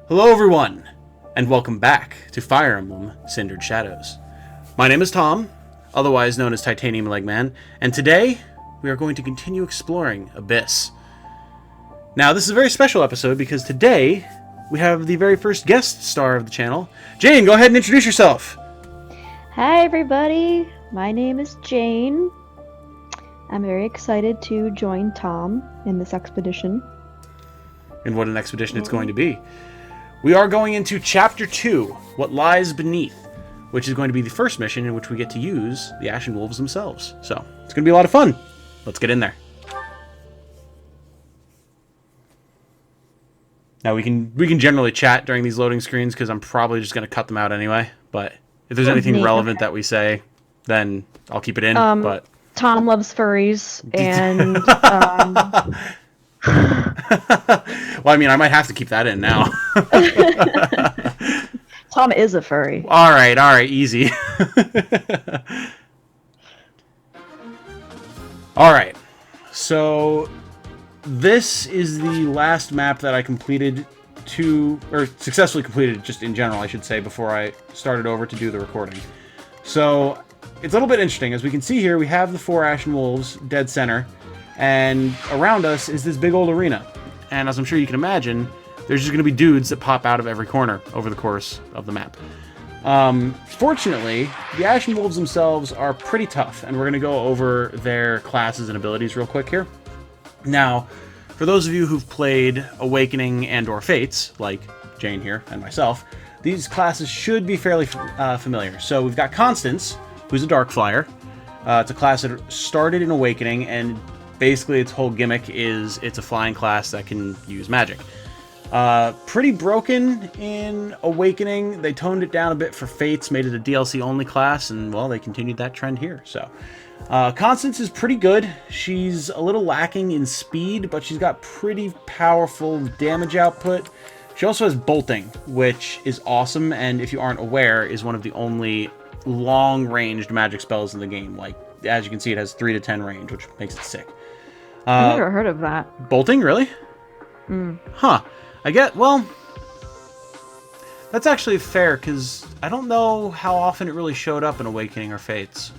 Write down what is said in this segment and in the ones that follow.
Hello everyone, and welcome back to Fire Emblem, Cindered Shadows. My name is Tom, otherwise known as Titanium Leg Man, and today we are going to continue exploring Abyss. Now, this is a very special episode because today we have the very first guest star of the channel. Jane, go ahead and introduce yourself. Hi everybody, my name is Jane. I'm very excited to join Tom in this expedition. And what an expedition it's going to be. We are going into Chapter 2, What Lies Beneath, which is going to be the first mission in which we get to use the Ashen Wolves themselves. So, it's going to be a lot of fun. Let's get in there. Now, we can generally chat during these loading screens because I'm probably just going to cut them out anyway. But if there's anything relevant that we say, then I'll keep it in. But Tom loves furries, and well, I mean, I might have to keep that in now. Tom is a furry. All right, easy. All right, so this is the last map that I completed or successfully completed, just in general, I should say, before I started over to do the recording. So it's a little bit interesting. As we can see here, we have the 4 Ashen Wolves dead center, and around us is this big old arena. And as I'm sure you can imagine, there's just going to be dudes that pop out of every corner over the course of the map. Fortunately, the Ashen Wolves themselves are pretty tough, and we're going to go over their classes and abilities real quick here. Now, for those of you who've played Awakening and or Fates, like Jane here and myself, these classes should be fairly familiar. So we've got Constance, who's a Dark Flyer. It's a class that started in Awakening, and basically its whole gimmick is it's a flying class that can use magic. Pretty broken in Awakening. They toned it down a bit for Fates, made it a DLC-only class, and, well, they continued that trend here. So, Constance is pretty good. She's a little lacking in speed, but she's got pretty powerful damage output. She also has bolting, which is awesome, and if you aren't aware, is one of the only long-ranged magic spells in the game. Like, as you can see, it has 3 to 10 range, which makes it sick. I've never heard of that. Bolting, really? Huh. Well, that's actually fair, because I don't know how often it really showed up in Awakening or Fates.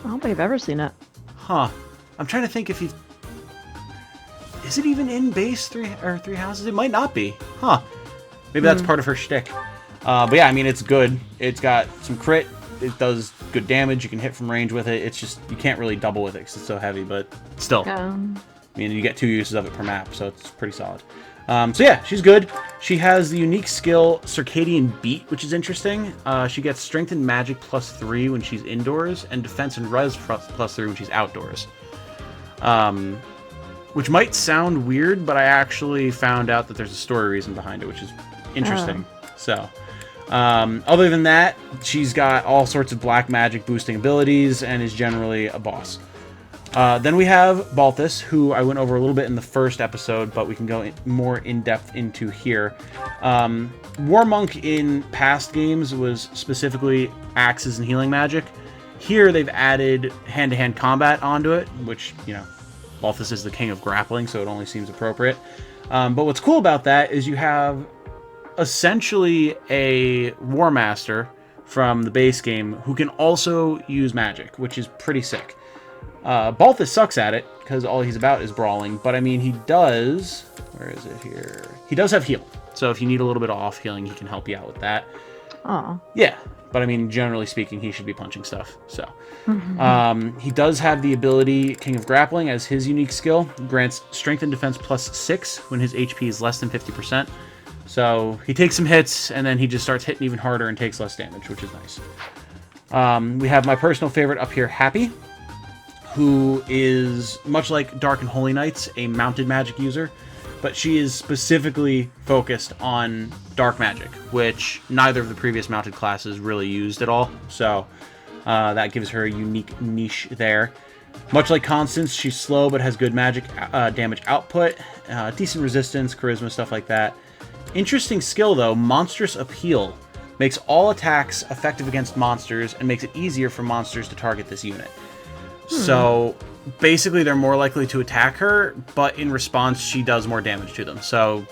I don't think I've ever seen it. Huh. I'm trying to think if is it even in base 3 houses? It might not be. Huh. Maybe that's part of her shtick. But yeah, I mean, it's good. It's got some crit. It does good damage. You can hit from range with it. It's just, you can't really double with it because it's so heavy, but still. I mean, you get 2 uses of it per map, so it's pretty solid. So yeah, she's good. She has the unique skill Circadian Beat, which is interesting. She gets Strength and Magic +3 when she's indoors, and Defense and Res +3 when she's outdoors. Which might sound weird, but I actually found out that there's a story reason behind it, which is interesting. So, other than that, she's got all sorts of black magic boosting abilities and is generally a boss. Then we have Byleth, who I went over a little bit in the first episode, but we can go more in-depth into here. War Monk in past games was specifically axes and healing magic. Here they've added hand-to-hand combat onto it, which, you know, Byleth is the king of grappling, so it only seems appropriate. But what's cool about that is you have essentially a War Master from the base game who can also use magic, which is pretty sick. Byleth sucks at it, because all he's about is brawling, but I mean, he does... Where is it here? He does have heal, so if you need a little bit of off healing, he can help you out with that. Oh. Yeah, but I mean, generally speaking, he should be punching stuff, so... he does have the ability King of Grappling as his unique skill. Grants Strength and Defense +6 when his HP is less than 50%. So he takes some hits, and then he just starts hitting even harder and takes less damage, which is nice. We have my personal favorite up here, Happy, who is, much like Dark and Holy Knights, a mounted magic user, but she is specifically focused on dark magic, which neither of the previous mounted classes really used at all, so that gives her a unique niche there. Much like Constance, she's slow but has good magic damage output, decent resistance, charisma, stuff like that. Interesting skill, though, Monstrous Appeal. Makes all attacks effective against monsters and makes it easier for monsters to target this unit. So basically they're more likely to attack her, but in response she does more damage to them. So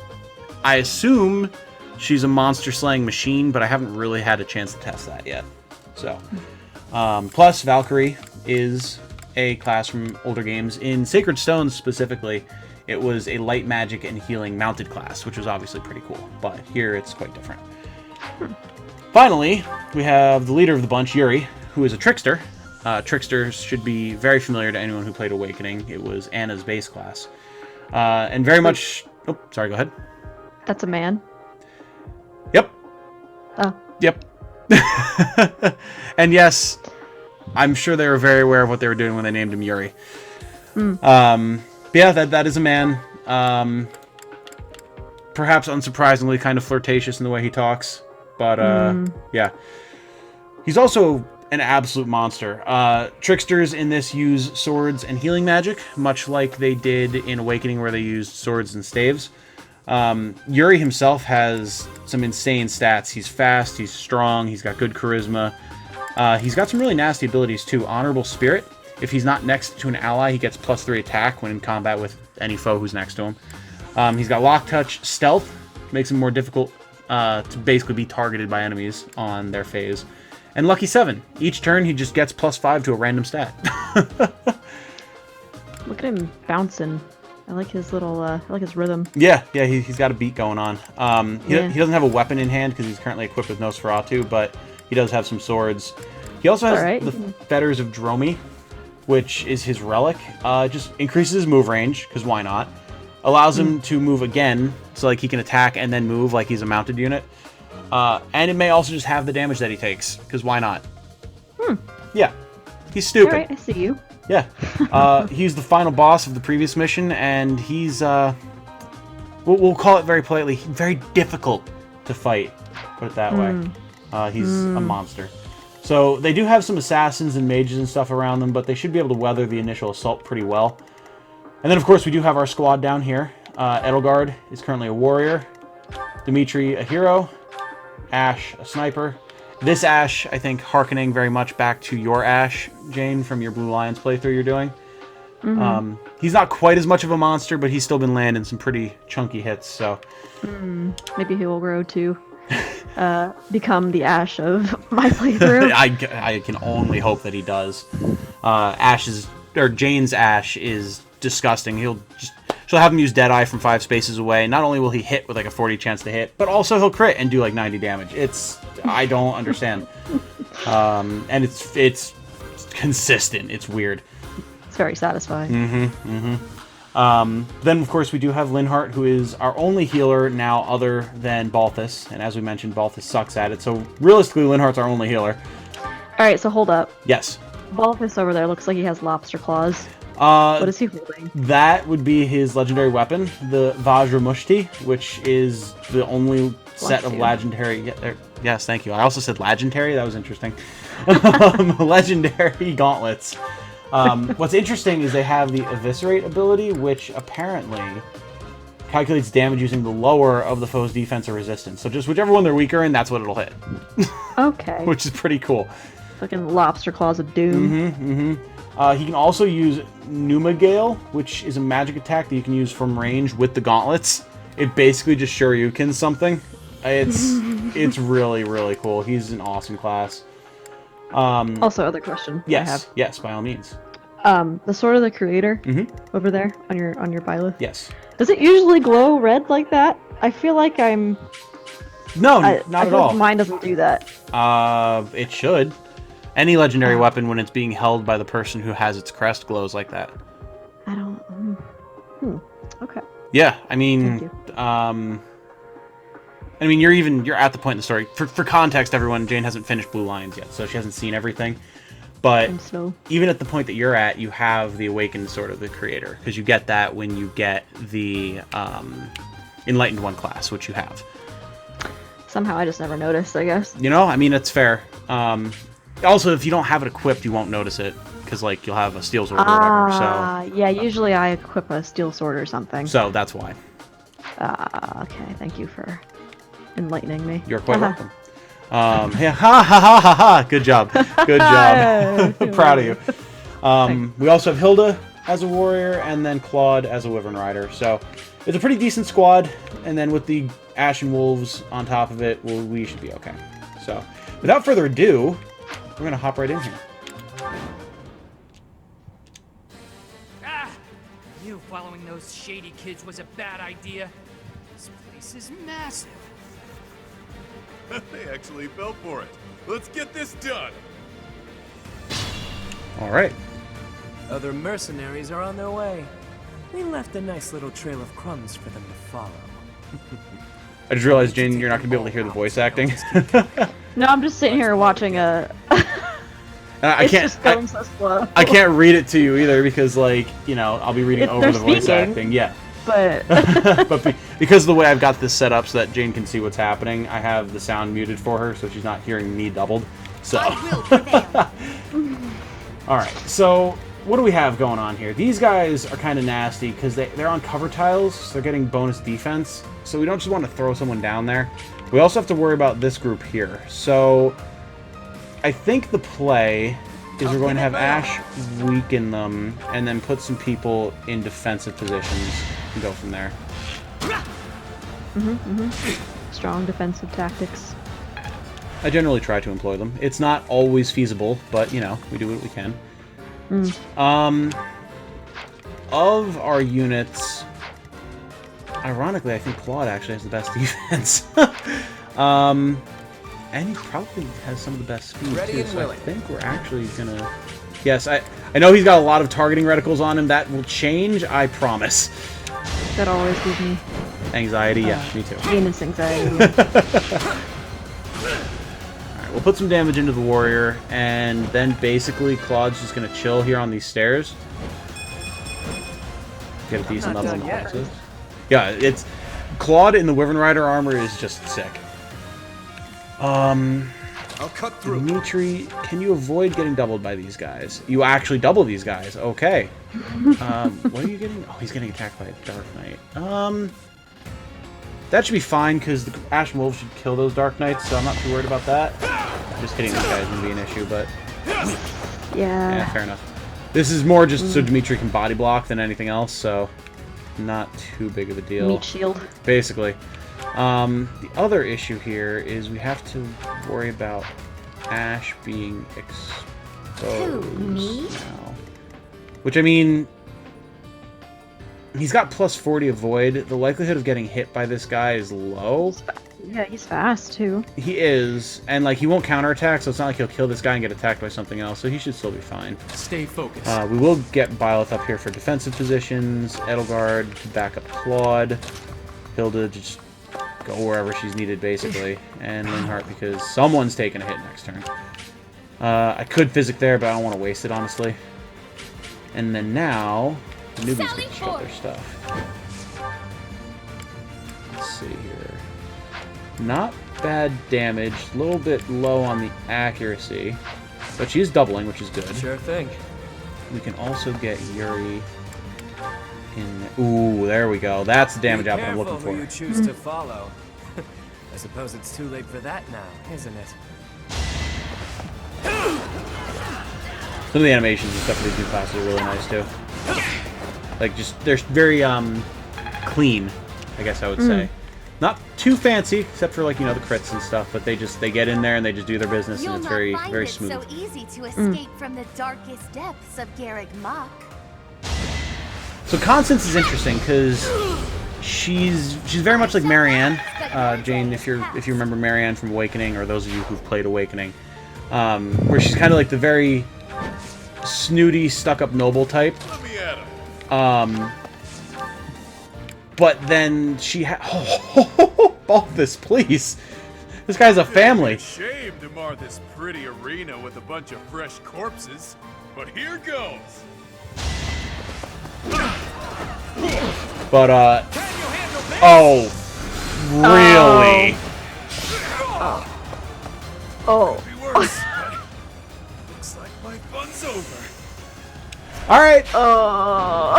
I assume she's a monster-slaying machine, but I haven't really had a chance to test that yet. So, plus Valkyrie is a class from older games. In Sacred Stones specifically, it was a light magic and healing mounted class, which was obviously pretty cool. But here it's quite different. Finally, we have the leader of the bunch, Yuri, who is a trickster. Tricksters should be very familiar to anyone who played Awakening. It was Anna's base class. And very much... Oh, sorry, go ahead. That's a man? Yep. Oh. Yep. And yes, I'm sure they were very aware of what they were doing when they named him Yuri. Yeah, that is a man. Perhaps unsurprisingly kind of flirtatious in the way he talks. But, yeah. He's also an absolute monster. Tricksters in this use swords and healing magic, much like they did in Awakening where they used swords and staves. Yuri himself has some insane stats. He's fast, he's strong, he's got good charisma. He's got some really nasty abilities too. Honorable Spirit. If he's not next to an ally, he gets +3 attack when in combat with any foe who's next to him. He's got Lock Touch, Stealth, makes him more difficult to basically be targeted by enemies on their phase. And Lucky 7. Each turn, he just gets +5 to a random stat. Look at him bouncing. I like his little, I like his rhythm. Yeah, he's got a beat going on. He doesn't have a weapon in hand because he's currently equipped with Nosferatu, but he does have some swords. He also has the Fetters of Dromi, which is his relic. Just increases his move range, because why not? Allows him to move again, so like he can attack and then move like he's a mounted unit. And it may also just have the damage that he takes, because why not? Yeah, he's stupid. Alright, I see you. Yeah. He's the final boss of the previous mission, and he's, we'll call it very politely, very difficult to fight, put it that way. He's a monster. So they do have some assassins and mages and stuff around them, but they should be able to weather the initial assault pretty well. And then, of course, we do have our squad down here. Edelgard is currently a warrior. Dimitri, a hero. Ash, a sniper. This Ash, I think, hearkening very much back to your Ash, Jane, from your Blue Lions playthrough you're doing. He's not quite as much of a monster, but he's still been landing some pretty chunky hits, so... Maybe he will grow to become the Ash of my playthrough. I can only hope that he does. Jane's Ash is disgusting. She'll have him use Deadeye from 5 spaces away. Not only will he hit with like a 40 chance to hit, but also he'll crit and do like 90 damage. I don't understand. And it's consistent. It's weird. It's very satisfying. Then, of course, we do have Linhardt, who is our only healer now other than Balthus. And as we mentioned, Balthus sucks at it. So, realistically, Linhardt's our only healer. Alright, so hold up. Yes. Balthus over there looks like he has lobster claws. What is he holding? That would be his legendary weapon, the Vajramushti, which is the only set of legendary... Yes, thank you. I also said legendary. That was interesting. Legendary gauntlets. What's interesting is they have the Eviscerate ability, which apparently calculates damage using the lower of the foe's defense or resistance. So just whichever one they're weaker in, that's what it'll hit. Okay. Which is pretty cool. Fucking lobster claws of doom. He can also use Pneuma Gale, which is a magic attack that you can use from range with the gauntlets. It basically just Shoryukens something. It's really, really cool. He's an awesome class. Also, other question. Yes, yes, by all means. The Sword of the Creator over there on your Byleth. Yes. Does it usually glow red like that? I feel like I'm. No, not at all. Mine doesn't do that. It should. Any legendary weapon, when it's being held by the person who has its crest, glows like that. I don't. Okay. Yeah, I mean, you're at the point in the story. For context, everyone, Jane hasn't finished Blue Lions yet, so she hasn't seen everything. But even at the point that you're at, you have the Awakened Sword of the Creator, because you get that when you get the Enlightened One class, which you have. Somehow I just never noticed, I guess. You know, I mean, it's fair. Also, if you don't have it equipped, you won't notice it, because, like, you'll have a steel sword or whatever, so... Yeah, usually I equip a steel sword or something. So, that's why. Okay, thank you for enlightening me. You're quite welcome. Yeah, ha ha ha ha ha! Good job. Good job. Proud of you. We also have Hilda as a warrior, and then Claude as a Wyvern Rider, so... It's a pretty decent squad. and then with the Ashen Wolves on top of it, we should be okay. So, without further ado, we're going to hop right in here. You following those shady kids was a bad idea. This place is massive. They actually fell for it. Let's get this done. All right. Other mercenaries are on their way. We left a nice little trail of crumbs for them to follow. I just realized, Jane, you're not going to be able to hear the voice acting. No, I'm just sitting here watching a. I can't. Just going so slow. I can't read it to you either because, like, you know, I'll be reading over the voice acting. Yeah. But. But because of the way I've got this set up so that Jane can see what's happening, I have the sound muted for her so she's not hearing me doubled. So. All right. So what do we have going on here? These guys are kind of nasty because they're on cover tiles. So they're getting bonus defense. So we don't just want to throw someone down there. We also have to worry about this group here. So I think the play is we're going to have Ash weaken them and then put some people in defensive positions and go from there. Strong defensive tactics. I generally try to employ them. It's not always feasible, but, you know, we do what we can. Of our units, ironically, I think Claude actually has the best defense. And he probably has some of the best speed, too, so I think we're actually gonna... Yes, I know he's got a lot of targeting reticles on him. That will change, I promise. That always gives me Anxiety, yeah, me too. heinous anxiety. Alright, we'll put some damage into the warrior, and then basically Claude's just gonna chill here on these stairs. Get a decent level on the horses. Yeah, it's... Claude in the Wyvern Rider armor is just sick. I'll cut through. Dimitri, can you avoid getting doubled by these guys? You actually double these guys. Okay. What are you getting? Oh, he's getting attacked by a Dark Knight. That should be fine, because the Ashen Wolves should kill those Dark Knights, so I'm not too worried about that. Just hitting these guys would be an issue, but... Yeah, fair enough. This is more just so Dimitri can body block than anything else, so... Not too big of a deal. Meat shield. Basically. The other issue here is we have to worry about Ash being exposed now. Which, I mean, he's got plus 40 avoid. The likelihood of getting hit by this guy is low. Yeah, he's fast, too. He is, and, like, he won't counterattack, so it's not like he'll kill this guy and get attacked by something else, so he should still be fine. Stay focused. We will get Byleth up here for defensive positions, Edelgard to back up Claude, Hilda to just go wherever she's needed, basically, and Linhardt because someone's taking a hit next turn. I could physic there, but I don't want to waste it, honestly. And then now, the newbies get to show their stuff. Let's see here. Not bad damage, a little bit low on the accuracy, but she is doubling, which is good. Sure thing. We can also get Yuri in. Ooh, there we go. That's the damage output I'm looking for. Who you choose to follow. I suppose it's too late for that now, isn't it? Some of the animations and stuff for these new classes are really nice too. Like, just they're very clean, I guess I would say. Not too fancy, except for, like, you know, the crits and stuff, but they get in there and they just do their business, and it's very, very smooth. You'll not find it so easy to escape from the darkest depths of Garreg Mach. So Constance is interesting because she's very much like Marianne, Jane. If you remember Marianne from Awakening, or those of you who've played Awakening, where she's kind of like the very snooty, stuck-up noble type. Let me at him. But then she Balthus, please. This guy's a family. Shame to mar this pretty arena with a bunch of fresh corpses, but here goes. But oh, really? Oh. Be worse, but looks like my fun's over. All right. Oh.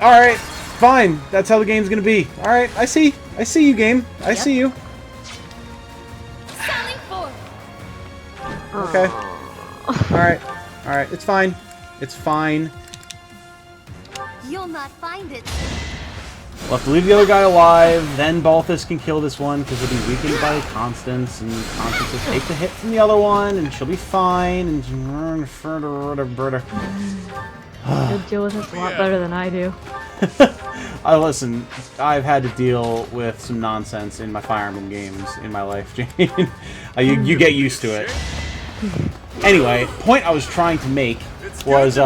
All right. Fine. That's how the game's gonna be. All right. I see you, game. I see you. Sally forth. Okay. All right. All right. It's fine. It's fine. You'll not find it. We'll have to leave the other guy alive, then Balthus can kill this one because he'll be weakened by Constance, and Constance will take the hit from the other one, and she'll be fine, and You'll deal with this a lot better than I do. listen, I've had to deal with some nonsense in my Fire Emblem games in my life, Jane. You get used to it. Anyway, point I was trying to make was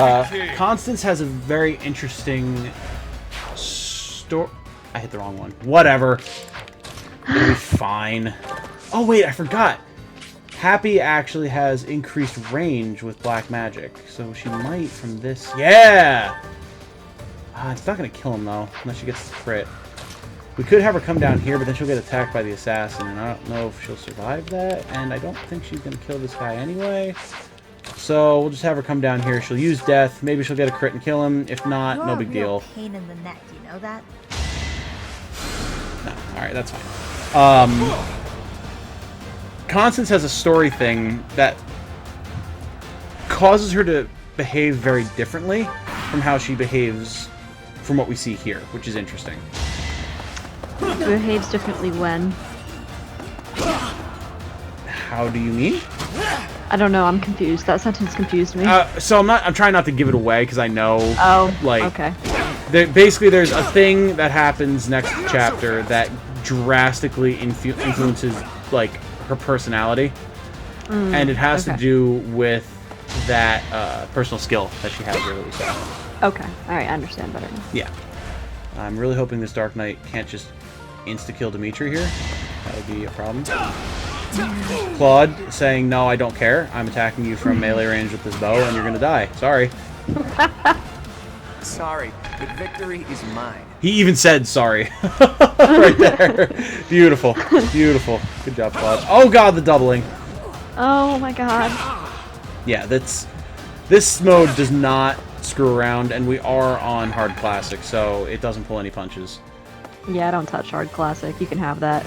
Constance has a very interesting story. I hit the wrong one. Whatever. It'll be fine. Oh wait, I forgot. Happy actually has increased range with black magic, so she might from this. Yeah! It's not going to kill him, though, unless she gets the crit. We could have her come down here, but then she'll get attacked by the assassin, and I don't know if she'll survive that, and I don't think she's going to kill this guy anyway. So we'll just have her come down here. She'll use death. Maybe she'll get a crit and kill him. If not, no big deal. Pain in the neck, you know that? No, alright, that's fine. Constance has a story thing that causes her to behave very differently from how she behaves from what we see here, which is interesting. Behaves differently when? How do you mean? I don't know, I'm confused. That sentence confused me. So I'm trying not to give it away because I know. Oh, like, okay. Basically, there's a thing that happens next chapter that drastically influences like her personality, and it has to do with that personal skill that she has really. So. Okay, all right, I understand better now. Yeah, I'm really hoping this Dark Knight can't just insta-kill Dimitri here. That would be a problem. Claude saying, no, I don't care. I'm attacking you from melee range with this bow, and you're gonna die. Sorry. Sorry, but victory is mine. He even said sorry. Right there. Beautiful. Beautiful. Good job, Claude. Oh god, the doubling. Oh my god. Yeah, this mode does not screw around, and we are on hard classic, so it doesn't pull any punches. Yeah, I don't touch hard classic. You can have that.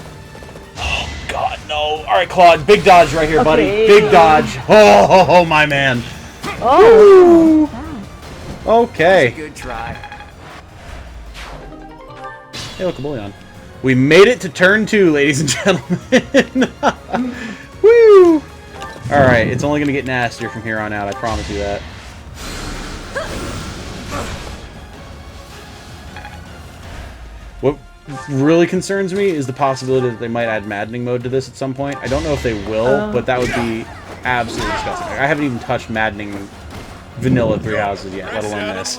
Oh god, no. Alright, Claude, big dodge right here, buddy. Okay. Big dodge. Oh, my man. Oh! Okay. Good try. Hey, look, a bullion. We made it to turn 2, ladies and gentlemen. Woo! Alright, it's only going to get nastier from here on out, I promise you that. What really concerns me is the possibility that they might add maddening mode to this at some point. I don't know if they will, but that would be absolutely disgusting. I haven't even touched maddening vanilla Three Houses yet, let alone this.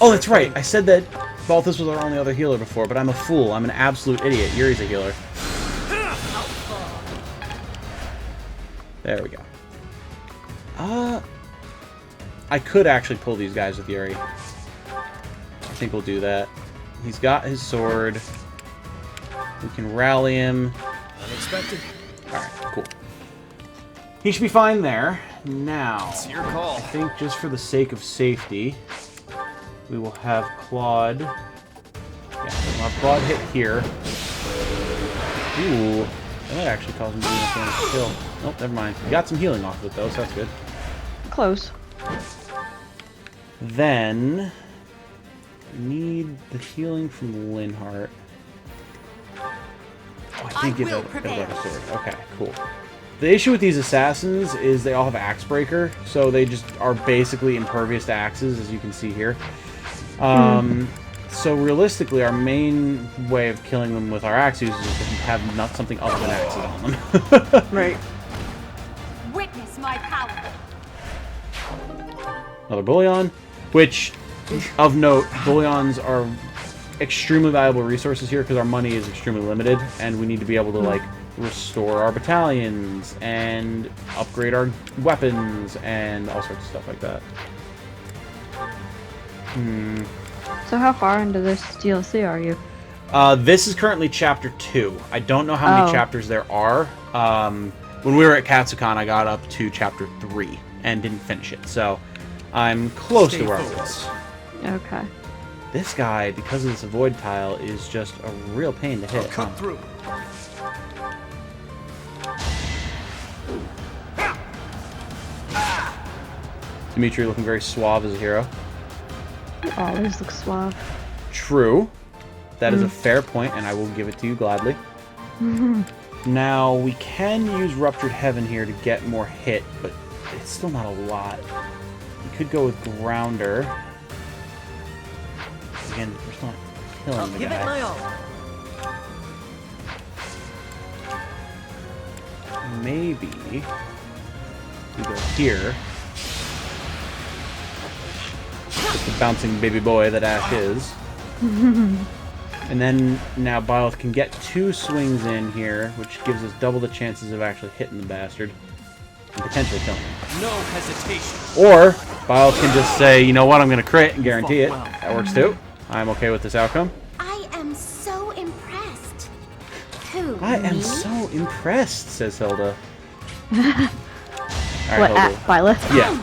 Oh, that's right. I said that Balthus was our only other healer before, but I'm a fool. I'm an absolute idiot. Yuri's a healer. There we go. I could actually pull these guys with Yuri. I think we'll do that. He's got his sword. We can rally him. Unexpected. Alright, cool. He should be fine there. Now, It's your call. I think just for the sake of safety, we will have Claude. Yeah, we'll have Claude hit here. Ooh, that might actually cause him to do enough damage to kill. Nope, never mind. We got some healing off of it though, so that's good. Close. Then we need the healing from Linhart. Oh, I did get a better sword. Okay, cool. The issue with these assassins is they all have axe breaker, so they just are basically impervious to axes, as you can see here. So realistically, our main way of killing them with our axe users is to have not something other than axes on them. Right. Witness my power. Another bullion, which, of note, bullions are extremely valuable resources here because our money is extremely limited, and we need to be able to like restore our battalions and upgrade our weapons and all sorts of stuff like that. So how far into this DLC are you? This is currently chapter 2. I don't know how many chapters there are. When we were at Katsucon, I got up to chapter 3 and didn't finish it, so I'm close to where I was. Okay. This guy, because of this avoid tile, is just a real pain to hit. Come through. Dimitri looking very suave as a hero. You always look suave. True. That is a fair point, and I will give it to you gladly. Now, we can use Ruptured Heaven here to get more hit, but it's still not a lot. We could go with Grounder. Again, we're still not killing the Give it guy. my all. Maybe we go here. With the bouncing baby boy that Ash is. And then now Byleth can get 2 swings in here, which gives us double the chances of actually hitting the bastard. And potentially killing him. No hesitation. Or Byleth can just say, you know what, I'm going to crit and guarantee it. That works too. I'm okay with this outcome. I am so impressed. Who? I am me? so impressed, says Hilda. Alright, What, at Hilda. Byleth? Yeah.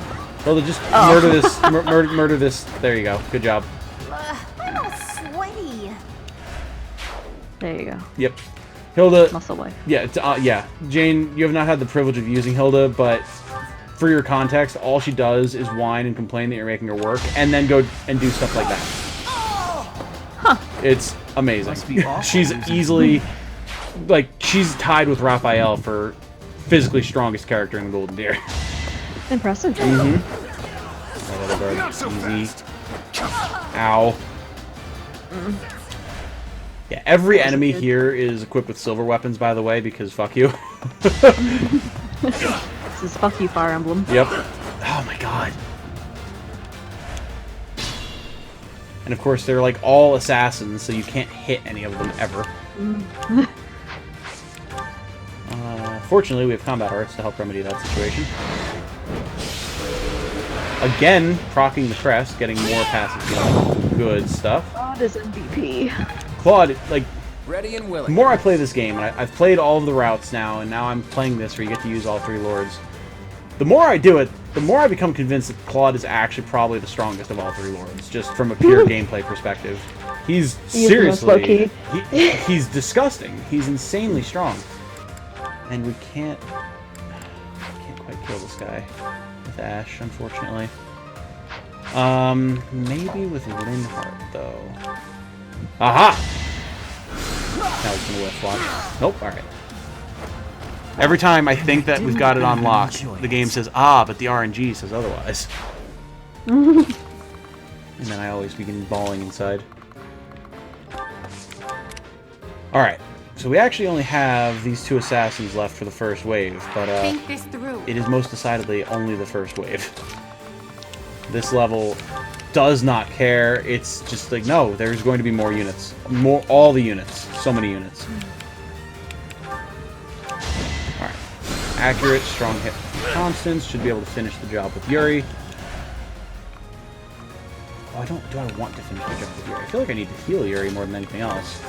Hilda, just murder this. Murder this. There you go. Good job. I'm all sweaty. There you go. Yep. Hilda. Muscle wife. Yeah, yeah. Jane, you have not had the privilege of using Hilda, but for your context, all she does is whine and complain that you're making her work, and then go and do stuff like that. Huh. It's amazing. Must be awful She's losing easily, like, she's tied with Raphael for physically strongest character in the Golden Deer. Impressive. Not so Easy. fast. Ow. Yeah, every enemy here is equipped with silver weapons, by the way, because fuck you. This is fuck you, Fire Emblem. Yep. Oh my god. And of course, they're like all assassins, so you can't hit any of them ever. Fortunately, we have combat arts to help remedy that situation. Again, proccing the crest, getting more passive healing. Good stuff. God is MVP. Claude, like, Ready and the willing. more I play this game, and I've played all of the routes now, and now I'm playing this where you get to use all 3 lords. The more I do it, the more I become convinced that Claude is actually probably the strongest of all 3 lords, just from a pure gameplay perspective. He's He is the most seriously, low-key. he's disgusting. He's insanely strong. And we can't quite kill this guy with Ash, unfortunately. Maybe with Linhardt, though. Aha! Now he's gonna whiff, watch. Nope, alright. Every time I think that we've got it on lock, the game says, ah, but the RNG says otherwise. And then I always begin bawling inside. Alright, so we actually only have these 2 assassins left for the first wave, but Think this through. it is most decidedly only the first wave. This level does not care. It's just like, no, there's going to be more units. All the units. So many units. Alright. Accurate, strong hit constants. Should be able to finish the job with Yuri. Oh, do I want to finish the job with Yuri? I feel like I need to heal Yuri more than anything else.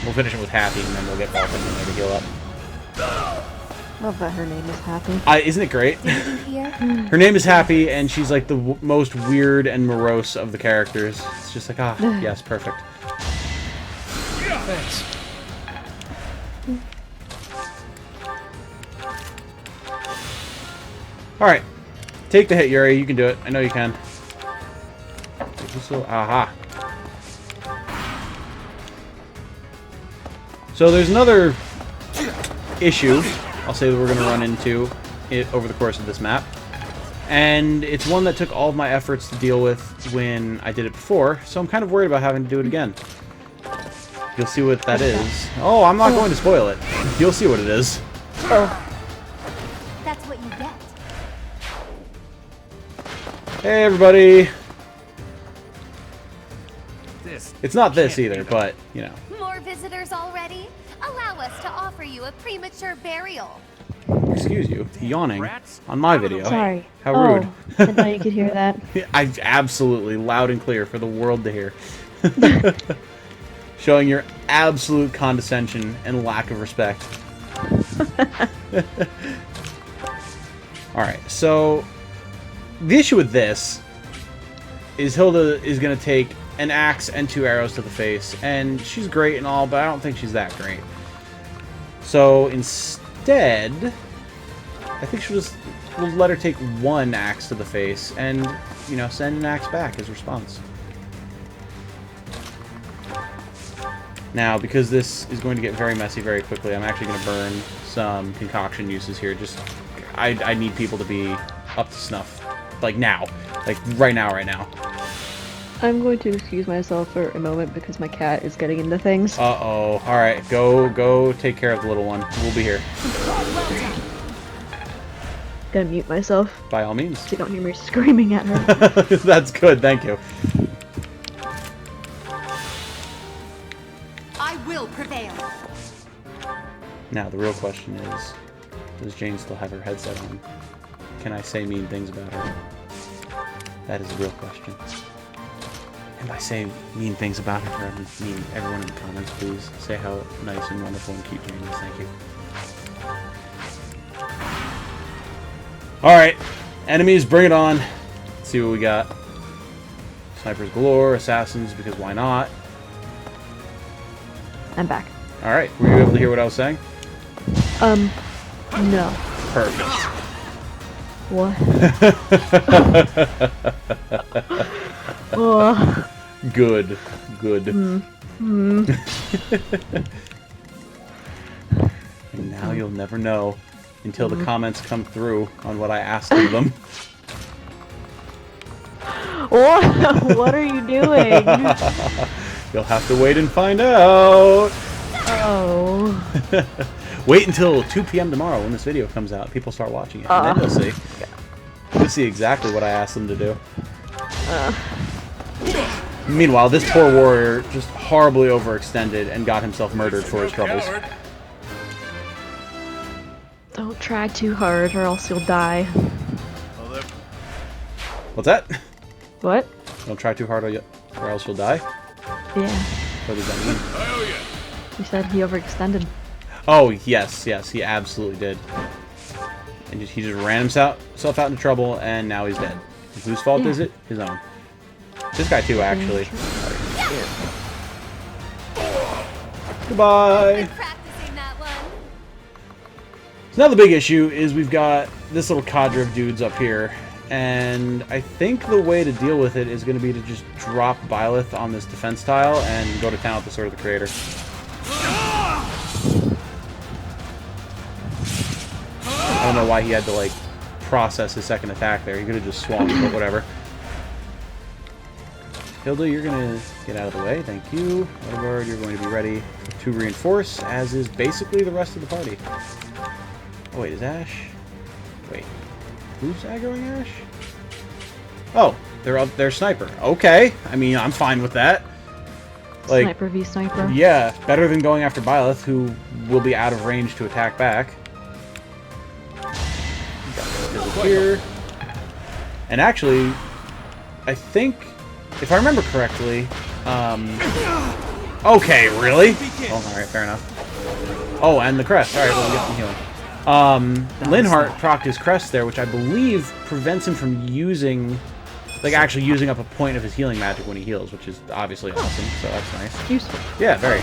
We'll finish it with Happy, and then we'll get Balkan in there to heal up. Love that her name is Happy. Isn't it great? Here? Her name is Happy, and she's like the most weird and morose of the characters. It's just like, ah, yes, perfect. Thanks. Alright. Take the hit, Yuri. You can do it. I know you can. Aha. So there's another issue, I'll say, that we're going to run into over the course of this map. And it's one that took all of my efforts to deal with when I did it before, so I'm kind of worried about having to do it again. You'll see what that is. Oh, I'm not going to spoil it. You'll see what it is. Oh. That's what you get. Hey, everybody. This. It's not this can't either, be but, you know. More visitors already? Allow us to offer you a premature burial. Excuse you. Yawning on my video. Sorry. How Oh, rude. I didn't know you could hear that. I absolutely loud and clear for the world to hear. Showing your absolute condescension and lack of respect. Alright, so the issue with this is Hilda is going to take an axe and 2 arrows to the face, and she's great and all, but I don't think she's that great. So instead, I think she'll just we'll let her take 1 axe to the face and, you know, send an axe back as response. Now, because this is going to get very messy very quickly, I'm actually going to burn some concoction uses here. Just, I need people to be up to snuff. Like now. Like right now. I'm going to excuse myself for a moment because my cat is getting into things. Uh-oh. Alright, go take care of the little one. We'll be here. Gonna mute myself By all means. so you don't hear me screaming at her. That's good, thank you. I will prevail. Now, the real question is, does Jane still have her headset on? Can I say mean things about her? That is the real question. And by saying mean things about her, I mean everyone in the comments, please say how nice and wonderful and cute Jane is. Thank you. Alright, enemies, bring it on. Let's see what we got. Snipers galore, assassins, because why not? I'm back. Alright, were you able to hear what I was saying? No. Perfect. What? Oh. Good. And now you'll never know until the comments come through on what I asked of them. What are you doing? You'll have to wait and find out. Oh. Wait until 2 p.m. tomorrow when this video comes out. People start watching it, and then you'll see. You'll see exactly what I asked them to do. Meanwhile, this poor warrior just horribly overextended and got himself murdered for his troubles. Don't try too hard or else you'll die. What's that? What? Don't try too hard or else you'll die? Yeah. What does that mean? You said he overextended. Oh, yes, he absolutely did. And he just ran himself out into trouble, and now he's dead. Whose fault is it? His own. This guy, too, actually. Goodbye! Been practicing that one. So now the big issue is we've got this little cadre of dudes up here, and I think the way to deal with it is going to be to just drop Byleth on this defense tile and go to town with the Sword of the Creator. I don't know why he had to, like, process his second attack there. He could have just swung, but whatever. Hilda, you're going to get out of the way. Thank you. Odegaard, you're going to be ready to reinforce, as is basically the rest of the party. Oh, wait, is Ash? Wait. Who's aggroing Ash? Oh, they're Sniper. Okay. I mean, I'm fine with that. Like, Sniper v Sniper. yeah, better than going after Byleth, who will be out of range to attack back. Here. And actually, I think, if I remember correctly, okay, really? Oh, alright, fair enough. Oh, and the crest. Alright, well, we get some healing. Linhardt procced his crest there, which I believe prevents him from using, like, actually using up a point of his healing magic when he heals, which is obviously awesome, so that's nice. Useful. Yeah, very.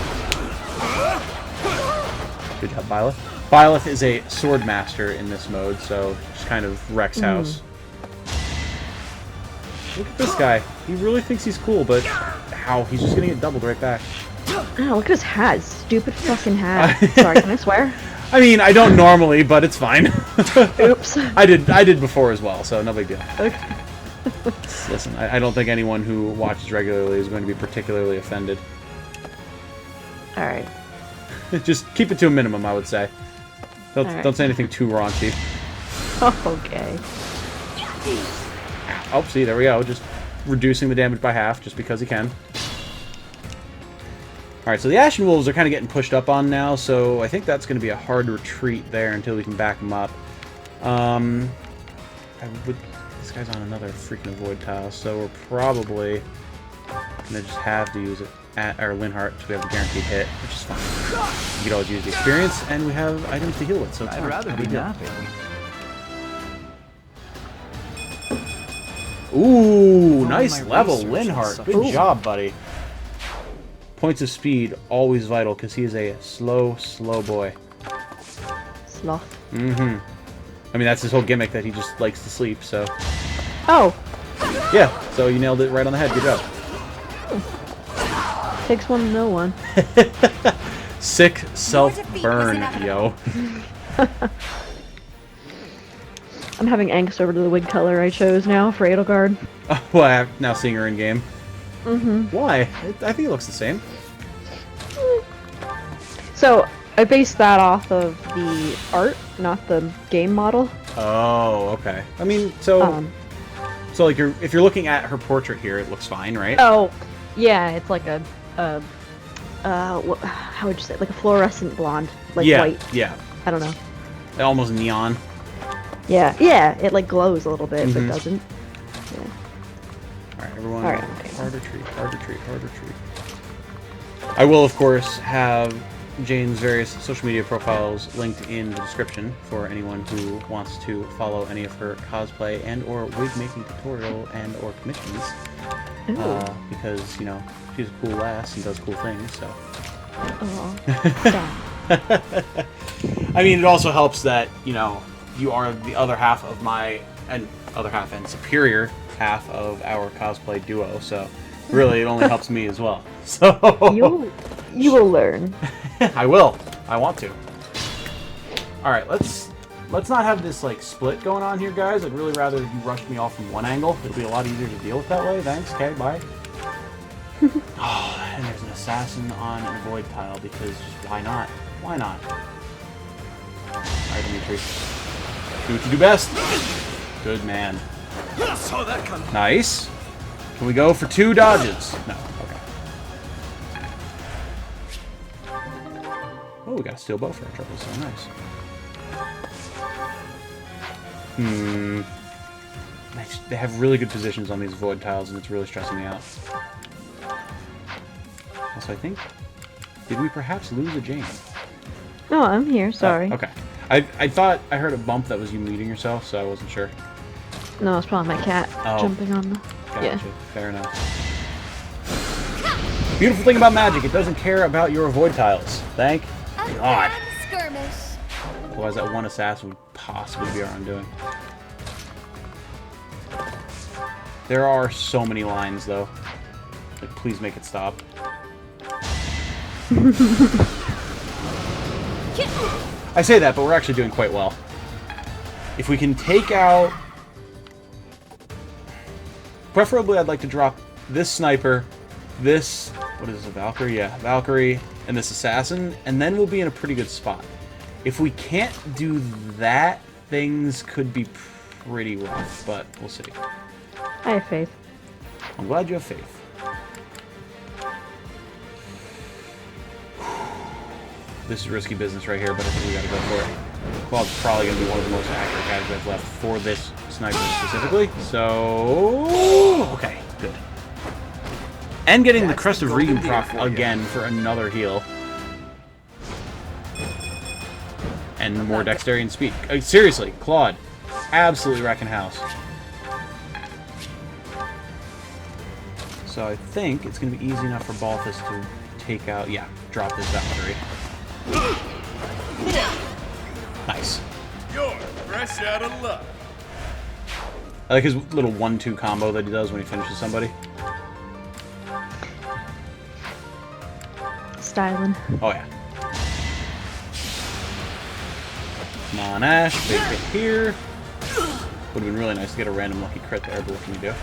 Good job, Byleth. Byleth is a sword master in this mode, so just kind of wrecks house. Look at this guy. He really thinks he's cool, but how? He's just gonna get doubled right back. Oh, look at his hat. Stupid fucking hat. Sorry, can I swear? I mean, I don't normally, but it's fine. Oops. I did before as well, so no big deal. Okay. Listen, I don't think anyone who watches regularly is going to be particularly offended. Alright. Just keep it to a minimum, I would say. Alright. Don't say anything too raunchy. Okay. Oh, see, there we go. Just reducing the damage by half, just because he can. Alright, so the Ashen Wolves are kind of getting pushed up on now, so I think that's going to be a hard retreat there until we can back them up. This guy's on another freaking avoid tile, so we're probably going to just have to use it at our Linhardt, so we have a guaranteed hit, which is fine. We can always use the experience, and we have items to heal with, so it's fine. I'd rather be napping. Ooh, nice my level, research Linhardt. and Good such. job, buddy. Points of speed, always vital, because he is a slow boy. Sloth. Mm-hmm. I mean, that's his whole gimmick, that he just likes to sleep, so... Oh! Yeah, so you nailed it right on the head. Good job. Takes one to know one. Sick self-burn, yo. I'm having angst over the wig color I chose now for Edelgard. Well, I'm now seeing her in game. Mm-hmm. Why? I think it looks the same. So, I based that off of the art, not the game model. Oh, okay. I mean, so like if you're looking at her portrait here, it looks fine, right? Oh, yeah, it's like a how would you say it? Like a fluorescent blonde, like yeah, white. Yeah. I don't know. Almost neon. Yeah, it like glows a little bit, but doesn't. Yeah. All right, everyone. All right, okay. Hard retreat, hard retreat, hard retreat. I will, of course, have Jane's various social media profiles linked in the description for anyone who wants to follow any of her cosplay and or wig making tutorial and or commissions. Because, you know, she's a cool lass and does cool things, so. Oh. I mean, it also helps that, you know, you are the other half of and superior half of our cosplay duo, so really it only helps me as well. So you will learn. I will. I want to. All right, let's not have this like split going on here, guys. I'd really rather you rushed me off from one angle. It'll be a lot easier to deal with that way. Thanks. Okay, bye. Oh, and there's an assassin on a void tile because just why not? Why not? All right, Dimitri. Do what you do best. Good man. Saw that coming. Nice. Can we go for 2 dodges? No. Okay. Oh, we got a steel bow for our trouble, so nice. They have really good positions on these void tiles, and it's really stressing me out. Also, I think... Did we perhaps lose a Jane? No, I'm here, sorry. Oh, okay. I thought I heard a bump that was you muting yourself, so I wasn't sure. No, it's probably my cat jumping on the... Gotcha. Yeah. Fair enough. Beautiful thing about magic, it doesn't care about your void tiles. Thank God. Skirmish. Otherwise, that one assassin would possibly be our undoing. There are so many lines, though. Like, please make it stop. I say that, but we're actually doing quite well. If we can take out... Preferably, I'd like to drop this sniper, this... What is this, a Valkyrie? Yeah, Valkyrie, and this assassin, and then we'll be in a pretty good spot. If we can't do that, things could be pretty rough, but we'll see. I have faith. I'm glad you have faith. This is risky business right here, but I think we gotta go for it. Claw's probably gonna be one of the most accurate guys we have left for this sniper specifically. So, okay, good. And getting the Crest of Regan proc again for another heal. And more dexterity and speed. Seriously, Claude, absolutely wrecking house. So I think it's gonna be easy enough for Balthus to take out. Yeah, drop this Valkyrie. Nice. You're fresh out of luck. I like his little 1-2 combo that he does when he finishes somebody. Styling. Oh yeah. Come on, Ash. Big hit here. Would have been really nice to get a random lucky crit there, but what can you do?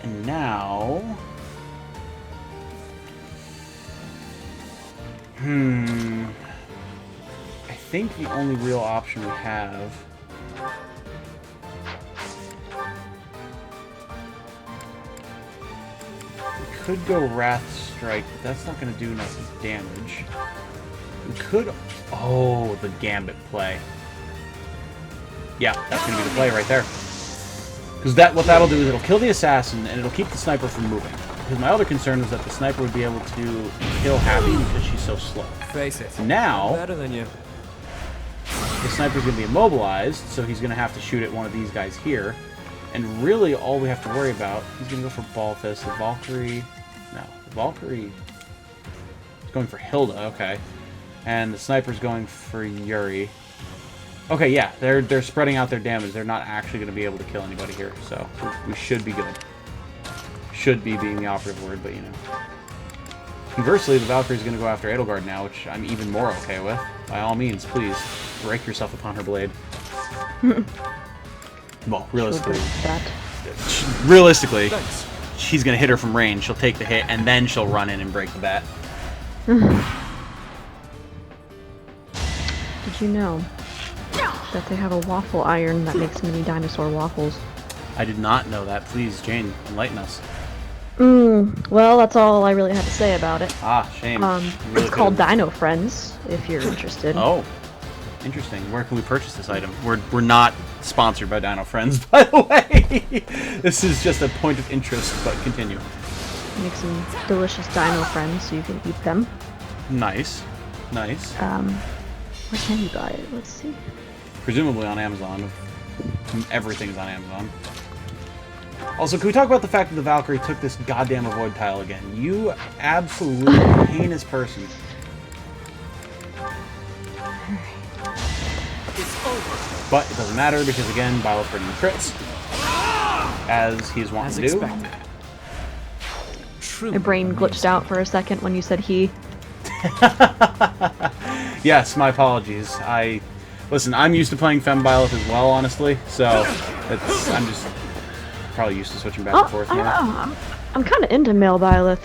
And now... I think the only real option we have... We could go Wrath Strike, but that's not going to do enough damage. We could... Oh, the Gambit play. Yeah, that's going to be the play right there. Because what that'll do is it'll kill the assassin, and it'll keep the sniper from moving. Because my other concern was that the sniper would be able to kill Happy because she's so slow. Face it. Now, Better than you. the sniper's going to be immobilized, so he's going to have to shoot at one of these guys here. And really, all we have to worry about, he's going to go for Balthus. The Valkyrie... No, the Valkyrie is going for Hilda, okay. And the sniper's going for Yuri. Okay, yeah, they're spreading out their damage. They're not actually going to be able to kill anybody here, so we should be good. Should be being the operative word, but you know. Conversely, the Valkyrie's going to go after Edelgard now, which I'm even more okay with. By all means, please, break yourself upon her blade. Well, realistically, she's going to hit her from range. She'll take the hit, and then she'll run in and break the bat. Did you know that they have a waffle iron that makes mini dinosaur waffles? I did not know that. Please, Jane, enlighten us. Well, that's all I really had to say about it. Ah, shame. Really It's called Dino Friends, if you're interested. Oh, interesting. Where can we purchase this item? We're not sponsored by Dino Friends, by the way. This is just a point of interest, but continue. Make some delicious Dino Friends so you can eat them. Nice. Nice. Where can you buy it? Let's see. Presumably on Amazon. Everything's on Amazon. Also, can we talk about the fact that the Valkyrie took this goddamn avoid tile again? You absolute heinous person. It's over. But it doesn't matter because, again, Byleth getting crits. As he's wanting to do. My brain glitched out for a second when you said he. Yes, my apologies. Listen, I'm used to playing Fem Byleth as well, honestly, so I'm just probably used to switching back and forth I more. don't know. I'm kind of into male Byleth.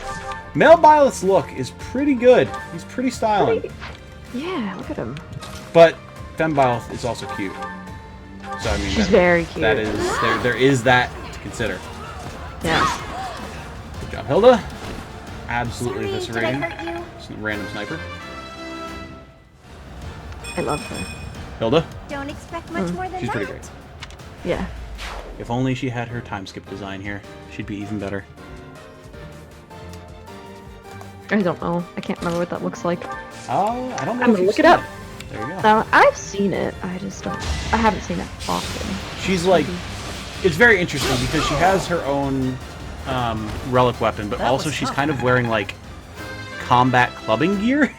Male Byleth's look is pretty good. He's pretty styling. Yeah, look at him. But Fem Byleth is also cute. So I mean, She's very cute. That is there is that to consider. Yes. Good job, Hilda. Absolutely Sorry, did I eviscerating. hurt you? Just a random sniper. I love her. Hilda, Don't expect much more than she's that. pretty great. Yeah. If only she had her time skip design here, she'd be even better. I don't know. I can't remember what that looks like. Oh, I don't know. I'm if gonna you've look it seen up. There you go. I've seen it. I just don't. I haven't seen it often. She's like, it's very interesting because she has her own relic weapon, but also she's kind of wearing like combat clubbing gear.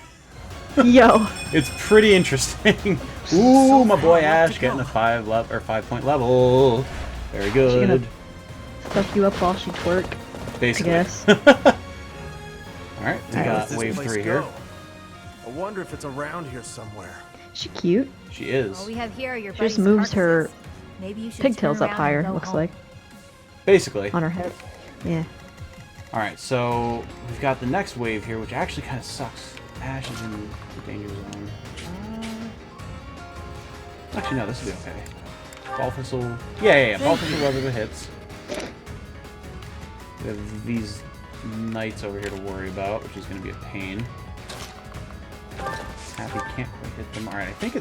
Yo. It's pretty interesting. Ooh, my boy Ash getting a 5-point level. Very good. Gonna fuck you up while she twerk. Basically. I guess. Alright, we got wave 3 here. I wonder if it's around here somewhere. She cute. She is. All we have here are your She just buddy's moves her carcasses. Maybe you should pigtails turn up around higher, and go looks home. like. Basically. On her head. Yeah. Alright, so we've got the next wave here, which actually kind of sucks. Ash is in the danger zone. Actually, no, this will be okay. Ball Thistle. Yeah. Ball Thistle weather the hits. We have these knights over here to worry about, which is going to be a pain. Happy can't quite hit them. Alright, I think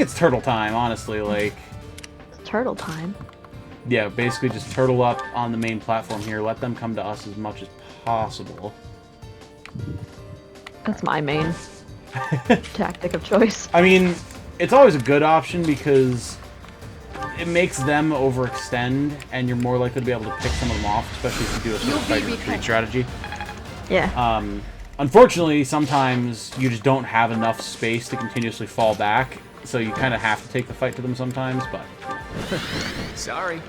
it's turtle time, honestly, like. It's turtle time. Yeah, basically just turtle up on the main platform here. Let them come to us as much as possible. That's my main tactic of choice. I mean, it's always a good option because it makes them overextend, and you're more likely to be able to pick some of them off, especially if you do a sort of fight retreat strategy. Yeah. Unfortunately, sometimes you just don't have enough space to continuously fall back, so you kind of have to take the fight to them sometimes, but... Sorry.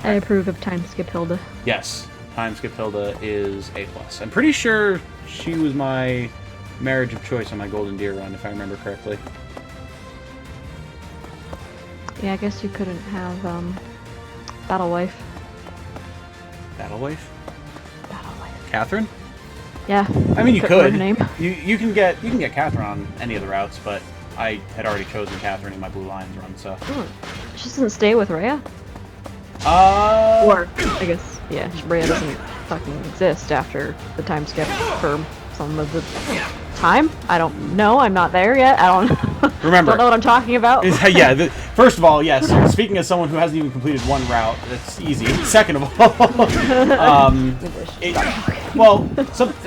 I approve of time skip Hilda. Yes, time skip Hilda is A+. I'm pretty sure she was my marriage of choice on my Golden Deer run, if I remember correctly. Yeah, I guess you couldn't have Battle Wife. Battle Wife? Battle Wife. Catherine? Yeah. I mean, you Couldn't could. remember her name. You can get Catherine on any of the routes, but I had already chosen Catherine in my Blue Lions run, so. She doesn't stay with Rhea? Or, I guess, yeah, Rhea doesn't fucking exist after the time skip for some of the time? I don't know, I'm not there yet, I don't Remember, don't know what I'm talking about. Yeah, first of all, yes, speaking as someone who hasn't even completed one route, that's easy. Second of all,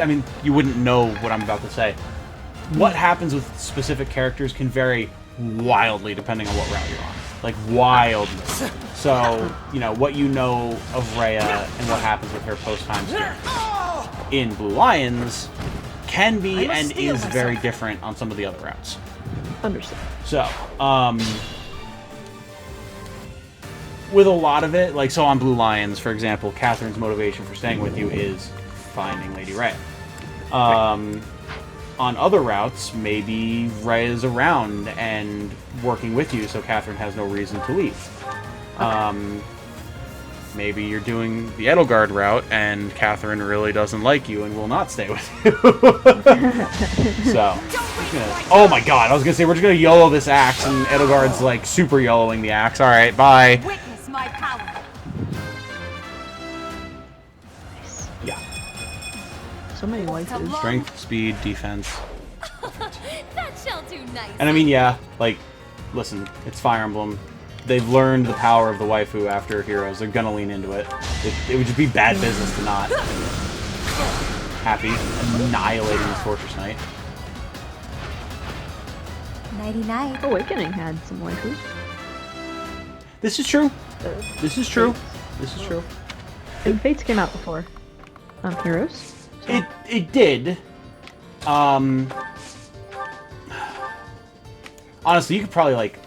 I mean, you wouldn't know what I'm about to say. What happens with specific characters can vary wildly depending on what route you're on. Like, wildly. So, you know, what you know of Rhea and what happens with her post-time skip in Blue Lions can be and is very different on some of the other routes. Understood. So, with a lot of it, like, so on Blue Lions, for example, Catherine's motivation for staying with you is finding Lady Ray. On other routes, maybe Ray is around and working with you, so Catherine has no reason to leave. Maybe you're doing the Edelgard route, and Catherine really doesn't like you and will not stay with you. So, oh my god, I was gonna say, we're just gonna YOLO this axe, and Edelgard's like super YOLOing the axe. Alright, bye. Witness my power. Yeah. So many waifus. Strength, speed, defense. That shall do nice. And I mean, yeah, like, listen, it's Fire Emblem. They've learned the power of the waifu after Heroes. They're gonna lean into it. It would just be bad business to not. Happy. Annihilating this Fortress Knight. Nighty-night. Awakening had some waifus. This is true. This is true. This is true. And Fates came out before. Heroes. So. It did. Honestly, you could probably, like,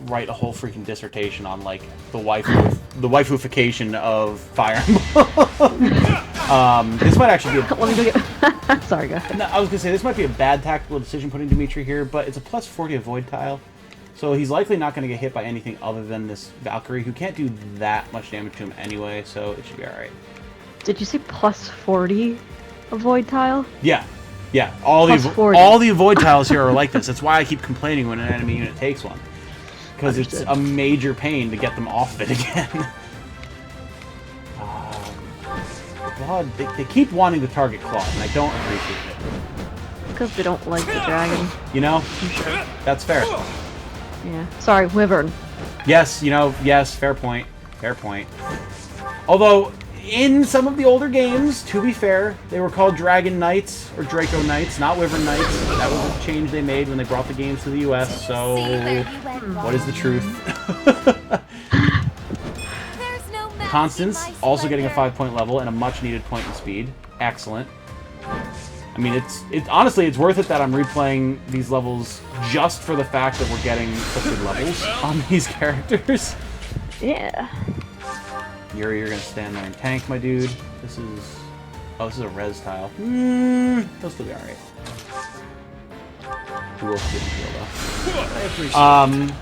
write a whole freaking dissertation on, like, the waifuification of Fire Emblem. This might actually be a... Let me go get... Sorry, go ahead. No, I was gonna say, this might be a bad tactical decision putting Dimitri here, but it's a plus 40 avoid tile. So he's likely not going to get hit by anything other than this Valkyrie, who can't do that much damage to him anyway, so it should be alright. Did you say plus 40 avoid tile? Yeah. Yeah, all the avoid tiles here are like this. That's why I keep complaining when an enemy unit takes one. Because it's a major pain to get them off of it again. God, they keep wanting to target Claude, and I don't appreciate it. Because they don't like the dragon. You know? That's fair. Yeah. Sorry, Wyvern. Yes, you know, yes, fair point. Fair point. Although, in some of the older games, to be fair, they were called Dragon Knights, or Draco Knights, not Wyvern Knights. That was a change they made when they brought the games to the US, so... What is the truth? Constance, also getting a 5-point level and a much-needed point in speed. Excellent. I mean, honestly, it's worth it that I'm replaying these levels just for the fact that we're getting such good levels on these characters. Yeah. Yuri, you're gonna stand there and tank, my dude. This is... Oh, this is a res tile. They'll still be alright. We will get the heal, though. I appreciate it.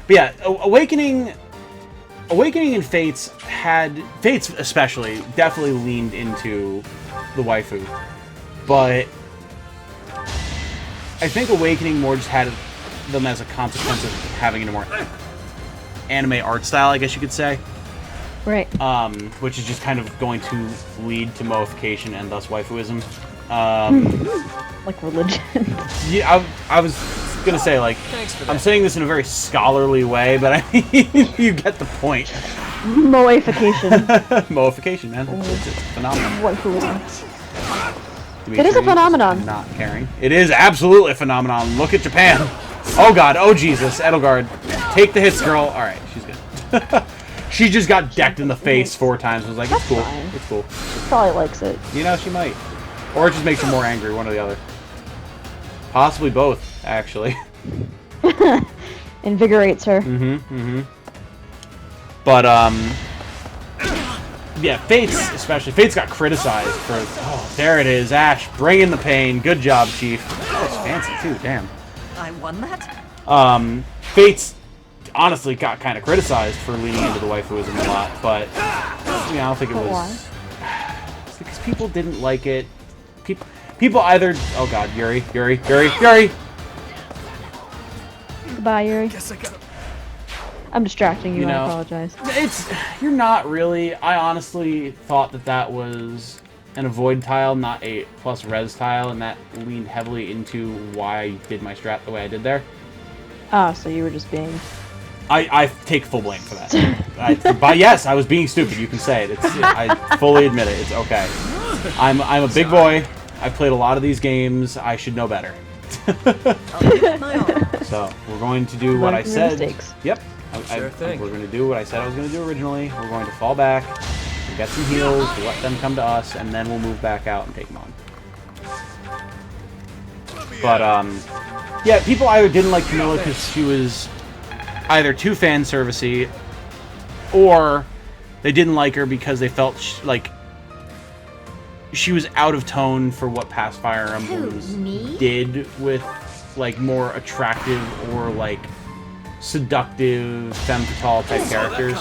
But yeah, Awakening and Fates especially, definitely leaned into the waifu. But I think Awakening more just had them as a consequence of having a more anime art style, I guess you could say. Right. Which is just kind of going to lead to moification and thus waifuism. Like religion. Yeah, I was gonna say, like, I'm saying this in a very scholarly way, but I mean, you get the point. Moification. Moification, man. It's a phenomenon. Waifuism. Dimitri, It is a phenomenon. Not caring. It is absolutely a phenomenon. Look at Japan. Oh god. Oh Jesus. Edelgard, take the hits, girl. All right, she's good. She just got decked in the face 4 times. I was like, it's cool. Fine. It's cool. She probably likes it. You know, she might. Or it just makes her more angry, one or the other. Possibly both, actually. Invigorates her. But, yeah, Fates, especially. Fates got criticized for... Oh, there it is. Ash, bring in the pain. Good job, Chief. That was fancy, too. Damn. I won that? Fates, honestly, got kind of criticized for leaning into the waifuism a lot, but, I don't think it was... It's because people didn't like it. People either... Oh, God, Yuri. Goodbye, Yuri. Guess I gotta... I'm distracting you, You know, I apologize. You're not really. I honestly thought that was an avoid tile, not a plus res tile, and that leaned heavily into why I did my strat the way I did there. Ah, so you were just being... I take full blame for that. But yes, I was being stupid. You can say it. I fully admit it. It's okay. I'm a big boy. I've played a lot of these games. I should know better. So we're going to do what I said. Mistakes. Yep. Sure thing. We're going to do what I said I was going to do originally. We're going to fall back, we'll get some heals, we'll let them come to us, and then we'll move back out and take them on. But, yeah, people either didn't like Camilla because she was either too fan servicey, or they didn't like her because they felt like she was out of tone for what past Fire Emblems did with like more attractive or like seductive femme fatale type characters.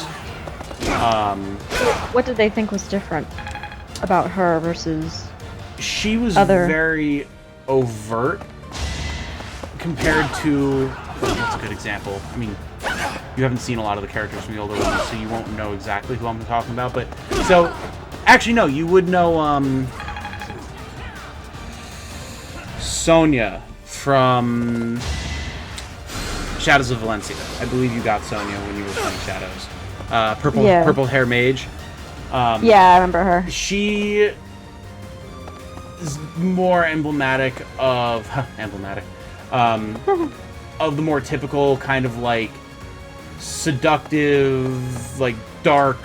What did they think was different about her versus she was other... very overt compared to, what's a good example? I mean, you haven't seen a lot of the characters from the older ones, so you won't know exactly who I'm talking about, but so actually no, you would know Sonya from Shadows of Valencia. I believe you got Sonya when you were playing Shadows. Purple hair mage. Yeah, I remember her. She is more emblematic of of the more typical kind of like seductive, like dark,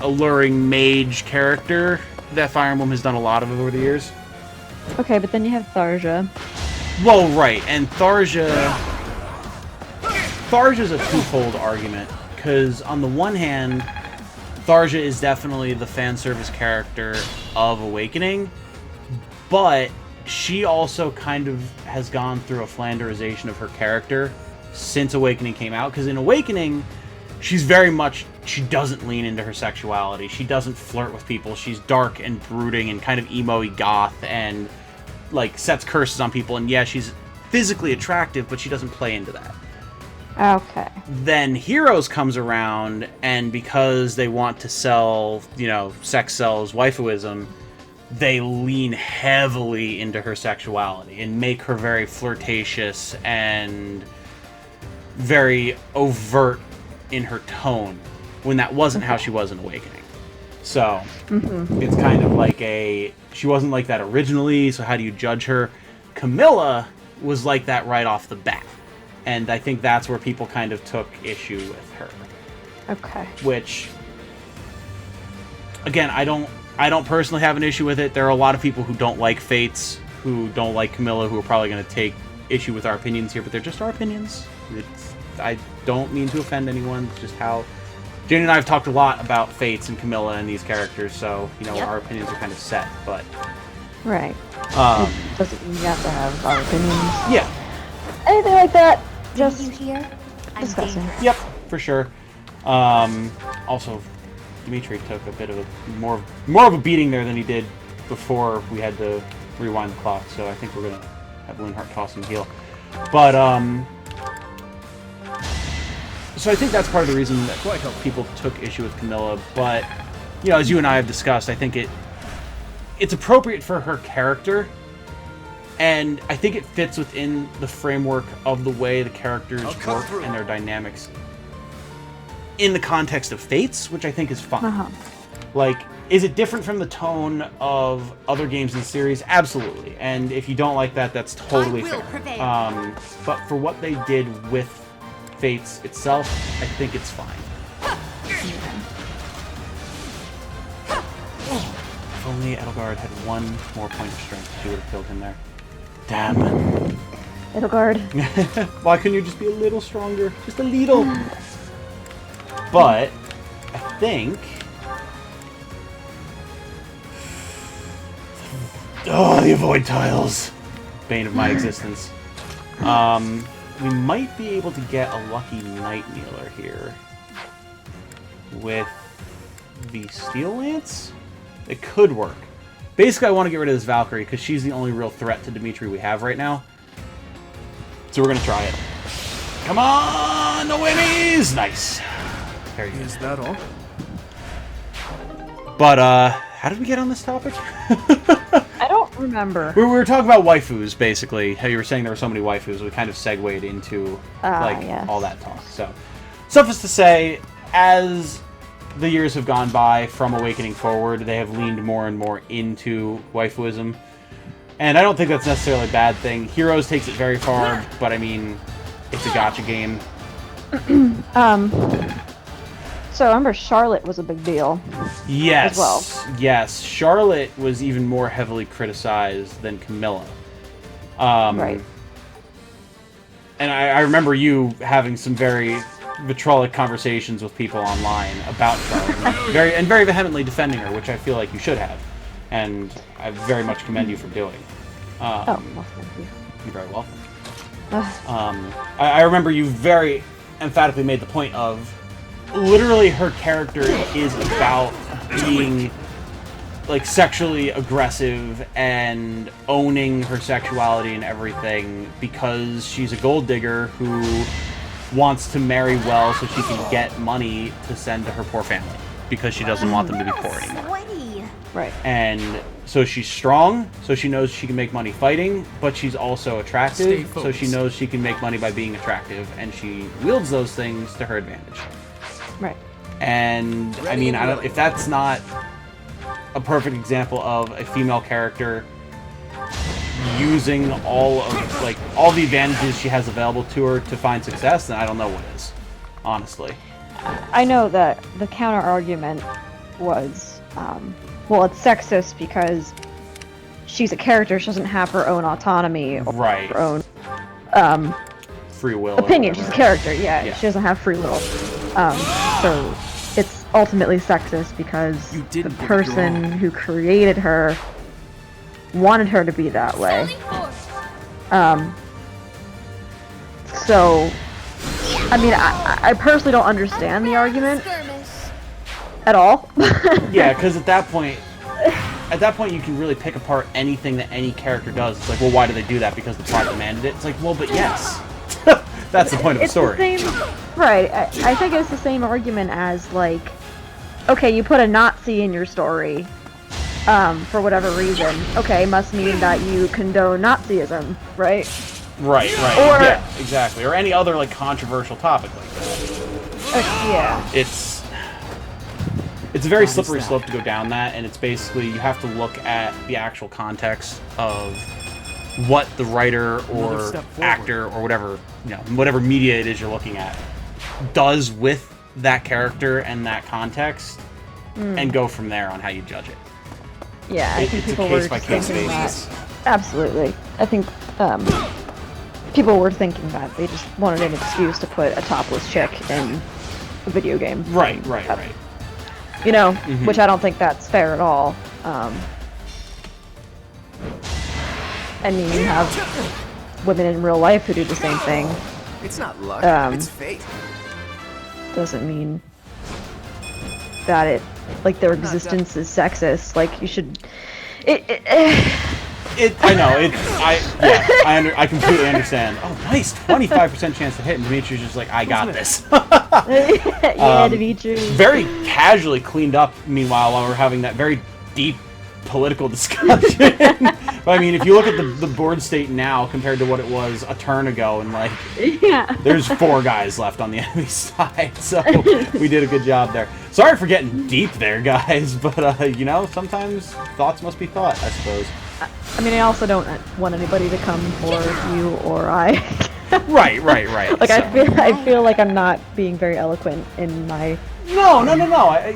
alluring mage character that Fire Emblem has done a lot of over the years. Okay, but then you have Tharja. Well, right, and Tharja's a twofold argument, because on the one hand, Tharja is definitely the fan service character of Awakening, but she also kind of has gone through a Flanderization of her character since Awakening came out, because in Awakening, she's very much, she doesn't lean into her sexuality, she doesn't flirt with people, she's dark and brooding and kind of emo-y goth and like sets curses on people, and yeah, she's physically attractive, but she doesn't play into that. Okay. Then Heroes comes around, and because they want to sell, you know, sex sells waifuism, they lean heavily into her sexuality and make her very flirtatious and very overt in her tone, when that wasn't how she was in Awakening. So, it's kind of like she wasn't like that originally, so how do you judge her? Camilla was like that right off the bat. And I think that's where people kind of took issue with her. Okay. Which, again, I don't personally have an issue with it. There are a lot of people who don't like Fates, who don't like Camilla, who are probably going to take issue with our opinions here, but they're just our opinions. I don't mean to offend anyone. It's just how... Jane and I have talked a lot about Fates and Camilla and these characters, so, you know, our opinions are kind of set, but... Right. It doesn't mean you have to have our opinions. Yeah. Anything like that. Just you hear? discussing. Yep, for sure. Also, Dimitri took a bit of a more of a beating there than he did before we had to rewind the clock, so I think we're gonna have Linhardt toss and heal. But so I think that's part of the reason that people took issue with Camilla. But you know, as you and I have discussed, I think it's appropriate for her character. And I think it fits within the framework of the way the characters work and their dynamics in the context of Fates, which I think is fun. Like, is it different from the tone of other games in the series? Absolutely. And if you don't like that, that's totally fair. But for what they did with Fates itself, I think it's fine. If only Edelgard had one more point of strength, she would have killed him there. Damn. Edelgard. Why couldn't you just be a little stronger? Just a little. But I think... Oh, the avoid tiles. Bane of my existence. We might be able to get a lucky Night Kneeler here. With the Steel Lance? It could work. Basically, I want to get rid of this Valkyrie, because she's the only real threat to Dimitri we have right now. So we're going to try it. Come on, the whammies! Nice. Very good. Is that all? But, how did we get on this topic? I don't remember. We were talking about waifus, basically. How you were saying there were so many waifus. We kind of segued into, all that talk. So, suffice to say, as the years have gone by from Awakening forward, they have leaned more and more into waifuism. And I don't think that's necessarily a bad thing. Heroes takes it very far, but I mean, it's a gacha game. So I remember Charlotte was a big deal. Yes. As well. Yes. Charlotte was even more heavily criticized than Camilla. Right. And I remember you having some very vitriolic conversations with people online about Charlotte, and very vehemently defending her, which I feel like you should have, and I very much commend you for doing. Oh, well, thank you. You're very welcome. I remember you very emphatically made the point of literally her character is about being like sexually aggressive and owning her sexuality and everything because she's a gold digger who wants to marry well so she can get money to send to her poor family because she doesn't want them to be poor anymore. Sweaty. Right. And so she's strong, so she knows she can make money fighting, but she's also attractive, so she knows she can make money by being attractive, and she wields those things to her advantage. Right. And I mean, I don't, if that's not a perfect example of a female character using all the advantages she has available to her to find success, then I don't know what is, honestly. I know that the counter argument was, well, it's sexist because she's a character, she doesn't have her own autonomy or Right. her own Free will. opinion. She's a character, yeah. Yeah. She doesn't have free will. So it's ultimately sexist because the person who created her wanted her to be that way. So, I mean, I personally don't understand the argument at all. Yeah, because at that point you can really pick apart anything that any character does. It's like, well, why do they do that? Because the plot demanded it. It's like, well, but yes. That's the point of the story. The same, right. I think it's the same argument as, like, okay, you put a Nazi in your story, for whatever reason. Okay, must mean that you condone Nazism, right? Right. Or, yeah, exactly. Or any other, like, controversial topic like that. Yeah. It's a very slippery slope to go down that, and it's basically, you have to look at the actual context of what the writer or actor or whatever, whatever media it is you're looking at does with that character and that context, and go from there on how you judge it. Yeah, I think it's people a were case-by-case thinking basis. that. Absolutely. I think people were thinking that they just wanted an excuse to put a topless chick in a video game. Right. You know, which I don't think that's fair at all. I mean, you have women in real life who do the same thing. It's not luck, it's fate. Doesn't mean that their existence is sexist. Like, you should. I know. I completely understand. Oh, nice, 25% chance to hit, and Dimitri's just like, I got this. Yeah, Dimitri. Very casually cleaned up. Meanwhile, while we're having that very deep political discussion. But I mean, if you look at the board state now compared to what it was a turn ago, and like, there's 4 guys left on the enemy side, so we did a good job there. Sorry for getting deep there, guys, but sometimes thoughts must be thought, I suppose. I mean, I also don't want anybody to come for you or I. Right. Like, so. I feel like I'm not being very eloquent in my. No.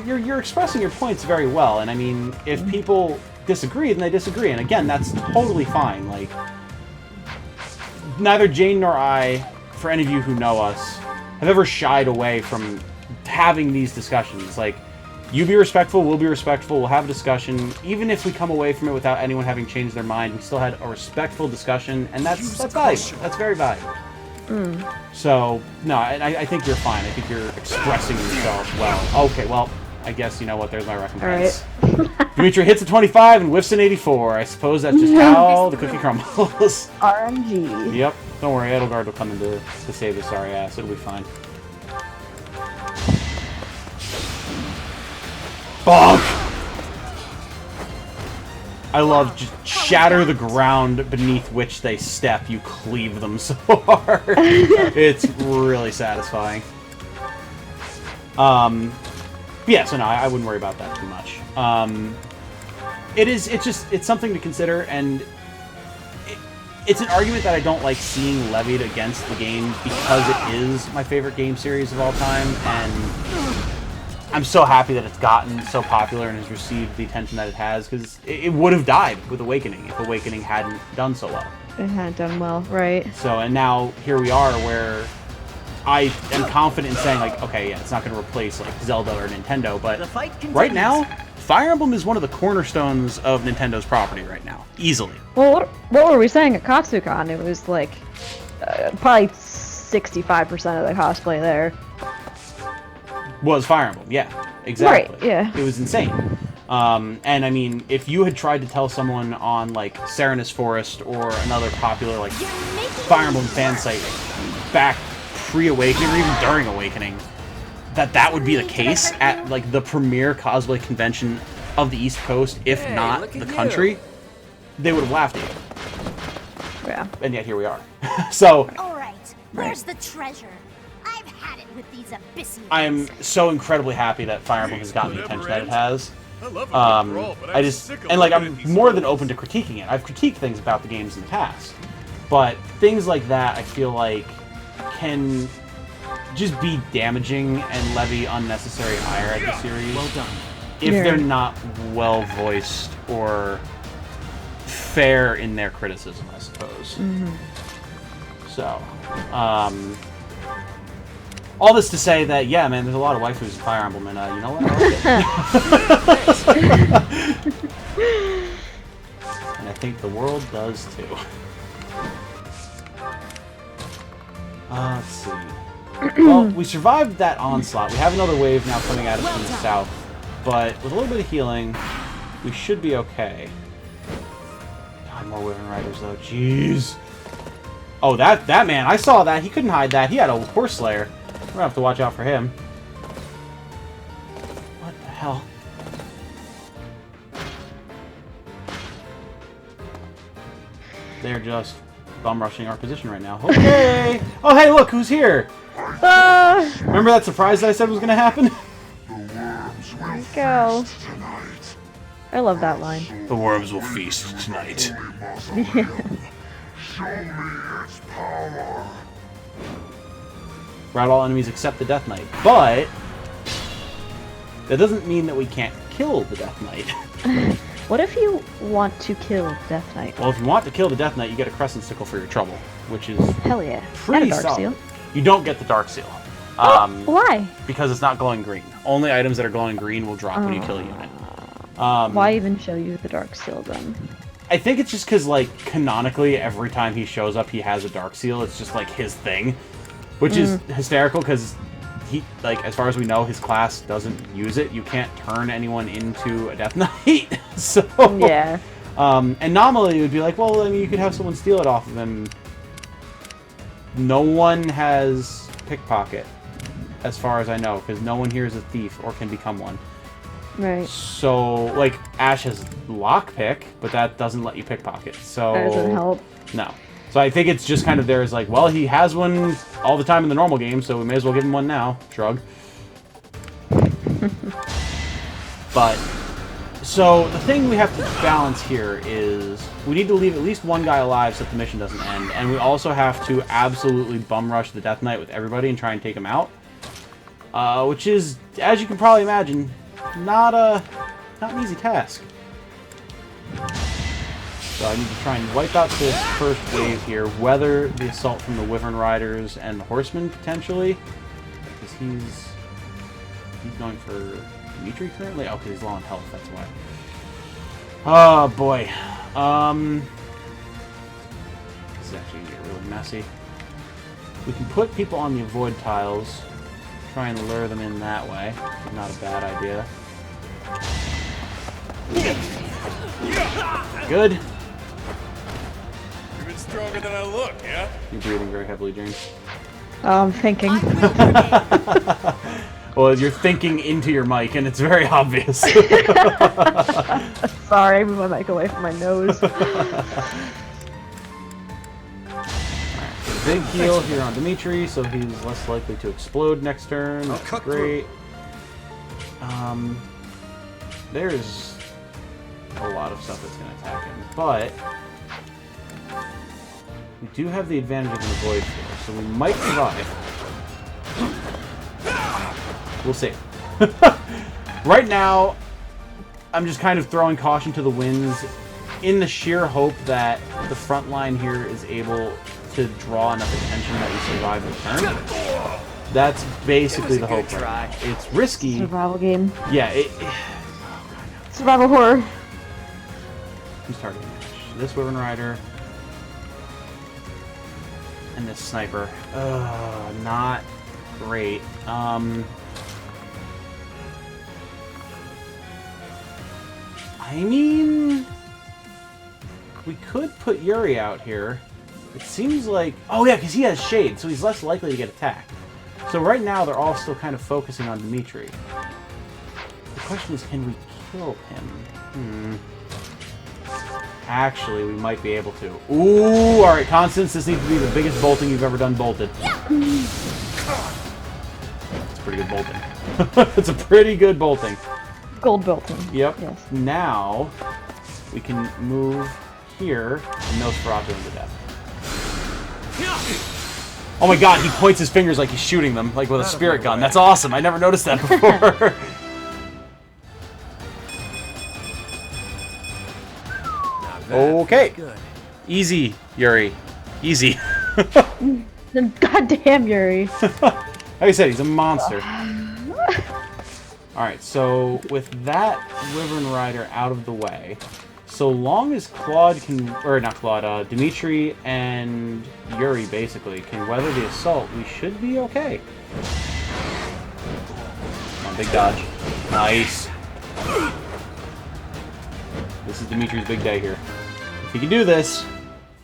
You're expressing your points very well, and I mean, if people disagree, then they disagree, and again, that's totally fine. Like, neither Jane nor I, for any of you who know us, have ever shied away from having these discussions. Like, you be respectful, we'll be respectful, we'll have a discussion. Even if we come away from it without anyone having changed their mind, we still had a respectful discussion, and that's valuable. That's very valuable. So, no, I think you're fine. I think you're expressing yourself well. Okay, well, I guess, you know what, there's my recompense. Right. Dimitri hits a 25 and whiffs an 84. I suppose that's just how the cookie crumbles. RNG. Yep. Don't worry, Edelgard will come in to save his sorry ass. It'll be fine. Bonk! I love just shatter the ground beneath which they step. You cleave them so hard. It's really satisfying. Yeah, so no, I wouldn't worry about that too much. It's something to consider, and it's an argument that I don't like seeing levied against the game because it is my favorite game series of all time, and I'm so happy that it's gotten so popular and has received the attention that it has, because it would have died with Awakening if Awakening hadn't done so well. It hadn't done well, right? So, and now here we are where I am confident in saying, like, okay, yeah, it's not going to replace, like, Zelda or Nintendo, but right now, Fire Emblem is one of the cornerstones of Nintendo's property right now. Easily. Well, what were we saying at Katsucon? It was, like, probably 65% of the cosplay there. Was Fire Emblem, yeah. Exactly. Right, yeah. It was insane. And, I mean, if you had tried to tell someone on, like, Serenus Forest or another popular, like, Fire Emblem fan site back pre-Awakening or even during Awakening, that would be the case at, like, the premier cosplay convention of the East Coast, if not the country, they would have laughed at you. Yeah. And yet here we are. So... Alright, where's the treasure? I've had it with these abyssal. I am so incredibly happy that Fire Emblem has gotten the attention that it has. I love a good brawl, but I just... And, like, I'm more than open to critiquing it. I've critiqued things about the games in the past. But things like that, I feel like, can just be damaging and levy unnecessary ire at the series. Well done. If they're not well voiced or fair in their criticism, I suppose. So, all this to say that, yeah, man, there's a lot of waifus in Fire Emblem, and you know what? I like it. And I think the world does too. Let's see. Well, we survived that onslaught. We have another wave now coming at us from the south, but with a little bit of healing, we should be okay. God, more Wyvern Riders though. Jeez. Oh, that man! I saw that. He couldn't hide that. He had a Horse Slayer. We're gonna have to watch out for him. What the hell? They're just bum rushing our position right now. Okay. Oh, hey, look who's here. Remember that surprise that I said was gonna happen? There you go. I love that line. The worms will feast tonight. Rout all enemies except the Death Knight. But that doesn't mean that we can't kill the Death Knight. What if you want to kill Death Knight? Well, if you want to kill the Death Knight, you get a Crescent Sickle for your trouble, which is Hell yeah. pretty And a Dark solid. Seal. You don't get the Dark Seal. Why? Because it's not glowing green. Only items that are glowing green will drop when you kill a unit. Why even show you the Dark Seal then? I think it's just because, like, canonically, every time he shows up, he has a Dark Seal. It's just, like, his thing. Which is hysterical, because he, like, as far as we know, his class doesn't use it. You can't turn anyone into a Death Knight. So... Yeah. And normally it would be like, well, I mean, you could have someone steal it off of him. No one has pickpocket, as far as I know, because no one here is a thief or can become one. Right. So, like, Ash has lockpick, but that doesn't let you pickpocket. So That doesn't help. No. So I think it's just kind of there as like, well, he has one all the time in the normal game, so we may as well give him one now. Shrug. But, so the thing we have to balance here is we need to leave at least one guy alive so that the mission doesn't end, and we also have to absolutely bum rush the Death Knight with everybody and try and take him out. Which is, as you can probably imagine, not an easy task. So I need to try and wipe out this first wave here, weather the assault from the Wyvern Riders and the Horsemen, potentially. Because he's going for Dimitri currently? Oh, because he's low on health, that's why. Oh, boy. This is actually going to get really messy. We can put people on the avoid tiles, try and lure them in that way. Not a bad idea. Good. You've been stronger than I look, yeah? You're breathing very heavily, James. Oh, I'm thinking. Well, you're thinking into your mic, and it's very obvious. Sorry, I moved my mic away from my nose. Big heal here on Dimitri, so he's less likely to explode next turn. That's great. There's a lot of stuff that's going to attack him, but we do have the advantage of an avoid here, so we might survive. We'll see. Right now, I'm just kind of throwing caution to the winds in the sheer hope that the front line here is able to draw enough attention that we survive the turn. That's basically the hope right now. It's risky. Survival game. Yeah, Survival horror. Who's targeting this Wyvern Rider and this sniper? Not great. I mean, we could put Yuri out here. It seems like... Oh yeah, because he has Shade, so he's less likely to get attacked. So right now, they're all still kind of focusing on Dimitri. The question is, can we kill him? Actually, we might be able to. Ooh, alright, Constance, this needs to be the biggest bolting you've ever done bolted. It's pretty good bolting. It's a pretty good bolting. Gold bolting. Yep. Yes. Now, we can move here and Nosferatu into death. Oh my god, he points his fingers like he's shooting them, like with a spirit gun. That's awesome. I never noticed that before. Okay. Good. Easy, Yuri. Easy. Goddamn, Yuri. Like I said, he's a monster. Alright, so with that Wyvern Rider out of the way, so long as Claude can, or not Claude, Dimitri and Yuri basically can weather the assault, we should be okay. Come on, big dodge. Nice. This is Dimitri's big day here. If he can do this,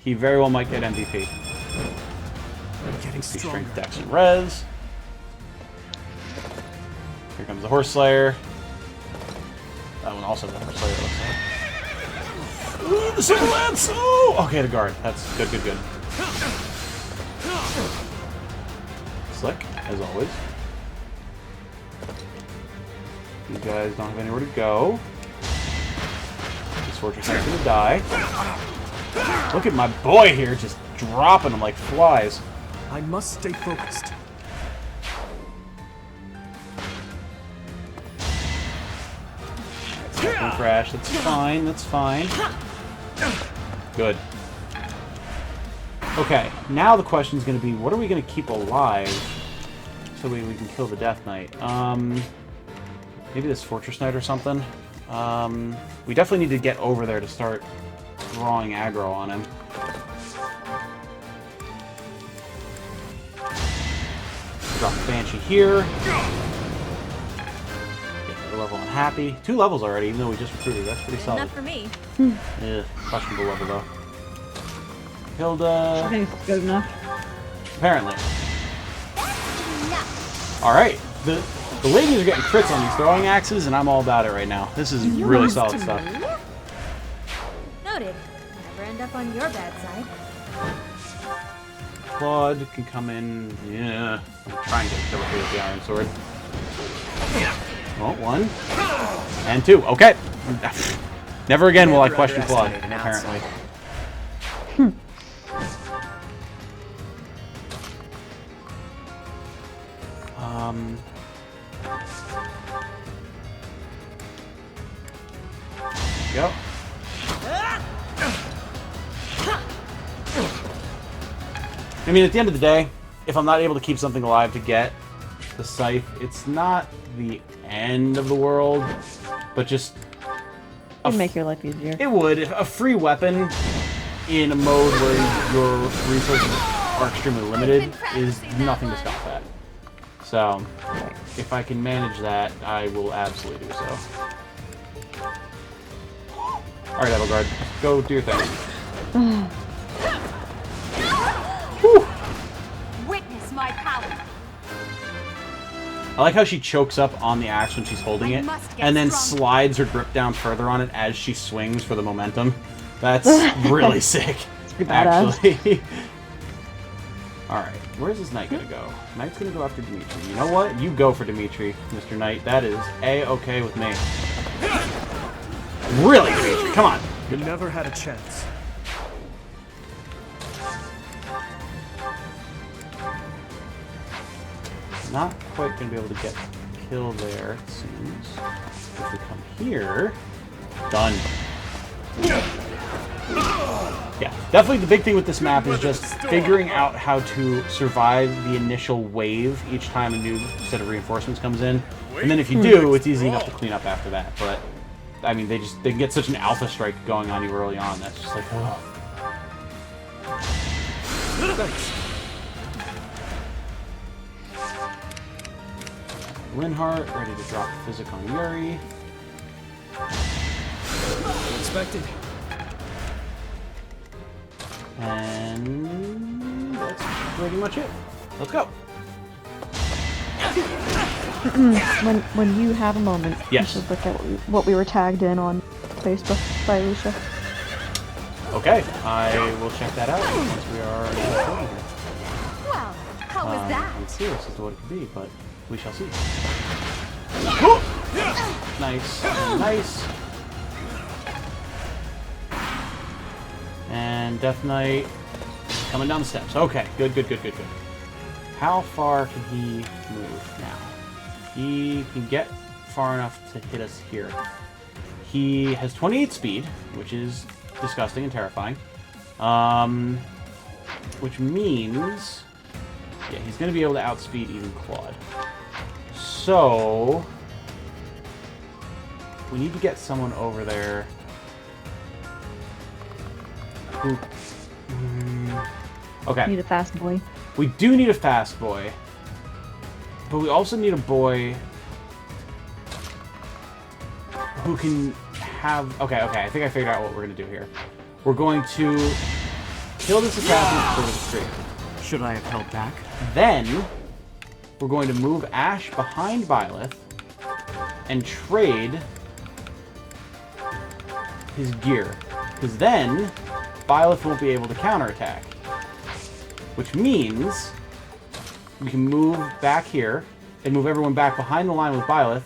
he very well might get MVP. Getting stronger. Strength, Dex, and Res. Here comes the Horse Slayer. That one also has a Horse Slayer, it looks like. Ooh, the Silver Lance! Oh! Okay, the guard. That's good, good, good. Slick, as always. These guys don't have anywhere to go. This fortress is gonna die. Look at my boy here, just dropping them like flies. I must stay focused. Second crash, that's fine, that's fine. Good. Okay, now the question is going to be, what are we going to keep alive so we can kill the Death Knight? Maybe this Fortress Knight or something? We definitely need to get over there to start drawing aggro on him. Drop the Banshee here. Level unhappy. 2 levels already, even though we just recruited. That's pretty solid. Enough for me. Yeah, questionable level though. Hilda. I think it's good enough. Apparently. Alright. The ladies are getting crits on these throwing axes, and I'm all about it right now. This is really solid stuff. Noted. Never end up on your bad side. Claude can come in. Yeah. I'm trying to kill it here with the Iron Sword. Oh, 1. And 2. Okay. Never again will I question Claude, apparently. Go. I mean, at the end of the day, if I'm not able to keep something alive to get the scythe, it's not the end of the world, but just It'd make your life easier. it would. A free weapon in a mode where your resources are extremely limited is nothing to stop that. So, if I can manage that, I will absolutely do so. Alright, Edelgard, go do your thing. Witness my power. I like how she chokes up on the axe when she's holding it, and then slides her grip down further on it as she swings for the momentum. That's really sick, actually. Alright, where's this knight gonna go? Knight's gonna go after Dimitri. You know what? You go for Dimitri, Mr. Knight. That is A-okay with me. Really, Dimitri? Come on. You never had a chance. Not quite gonna be able to get kill there, it seems. If we come here, done. Yeah, definitely the big thing with this map is just figuring out how to survive the initial wave each time a new set of reinforcements comes in. And then if you do, it's easy enough to clean up after that. But, I mean, they get such an alpha strike going on you early on. That's just like, oh. Thanks. Linhardt, ready to drop the physic on Yuri. Expected. And that's pretty much it. Let's go. when you have a moment, Yes. you should look at what we were tagged in on Facebook by Alicia. Okay, I will check that out once we are recording here. Well, how was that? I'm curious as to what it could be, but we shall see. Nice, nice. And Death Knight coming down the steps. Okay, good. How far can he move now? He can get far enough to hit us here. He has 28 speed, which is disgusting and terrifying. Which means, yeah, he's going to be able to outspeed even Claude. So, we need to get someone over there who... okay. Need a fast boy. We do need a fast boy. But we also need a boy who can have... Okay, I think I figured out what we're going to do here. We're going to kill this assassin for the streak. Should I have held back? Then, we're going to move Ash behind Byleth and trade his gear. Because then, Byleth won't be able to counterattack. Which means we can move back here and move everyone back behind the line with Byleth.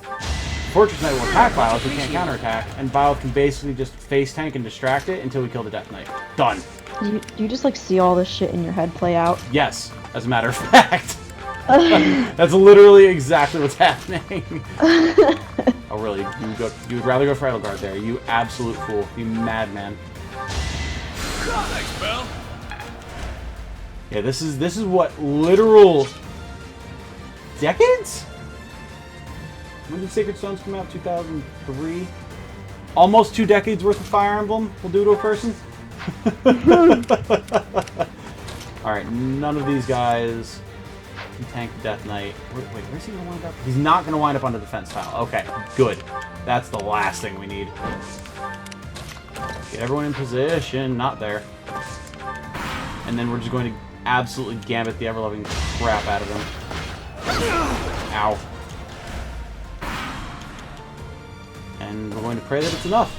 Fortress Knight will attack Byleth, we can't counterattack, and Byleth can basically just face tank and distract it until we kill the Death Knight. Done. Do you just like see all this shit in your head play out? Yes, as a matter of fact. That's literally exactly what's happening. Oh really? You would rather go for Edelgard there, you absolute fool. You madman. Thanks, Bell. Yeah, this is what literal decades? When did Sacred Stones come out? 2003? Almost 2 decades worth of Fire Emblem will do to a person? Alright, none of these guys can tank the Death Knight. Wait, where's he going to wind up? He's not going to wind up on the defense tile. Okay, good. That's the last thing we need. Get everyone in position. Not there. And then we're just going to absolutely gambit the ever-loving crap out of him. Ow. And we're going to pray that it's enough.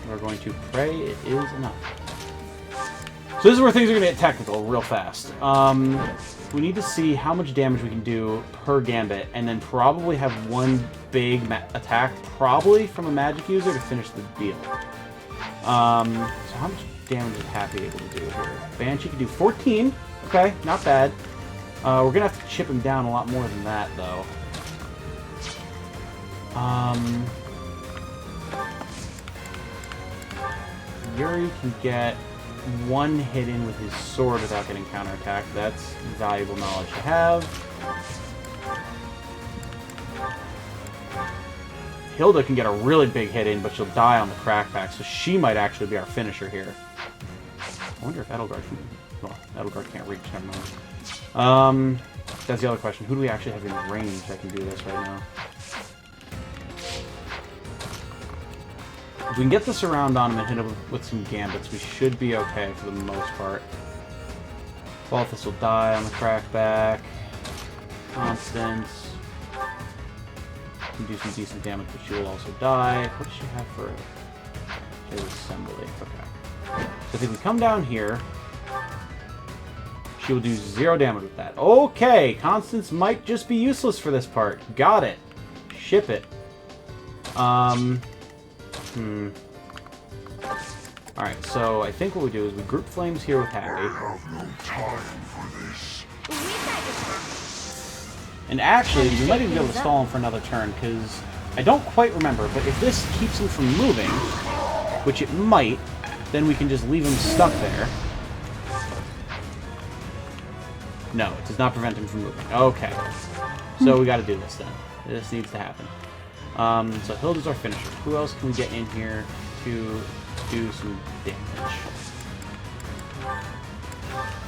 We're going to pray it is enough. So this is where things are going to get technical real fast. We need to see how much damage we can do per gambit, and then probably have one big attack, probably from a magic user, to finish the deal. So how much damage is Happy able to do here? Banshee can do 14. Okay, not bad. We're going to have to chip him down a lot more than that, though. Yuri can get 1 hit in with his sword without getting counterattacked. That's valuable knowledge to have. Hilda can get a really big hit in, but she'll die on the crackback, so she might actually be our finisher here. I wonder if Edelgard can... Well, Edelgard can't reach, never mind. That's the other question. Who do we actually have in range that can do this right now? If we can get the surround on him and hit him with some gambits, we should be okay for the most part. Balthus will die on the crackback. Constance can do some decent damage, but she will also die. What does she have for it? She has assembly. Okay. So if we come down here, she will do 0 damage with that. Okay, Constance might just be useless for this part. Got it. Ship it. Alright, so I think what we do is we group flames here with Happy. And actually, we might even be able to stall him for another turn, because I don't quite remember, but if this keeps him from moving, which it might, then we can just leave him stuck there. No, it does not prevent him from moving. Okay. So we got to do this then. This needs to happen. So Hilda's our finisher. Who else can we get in here to do some damage?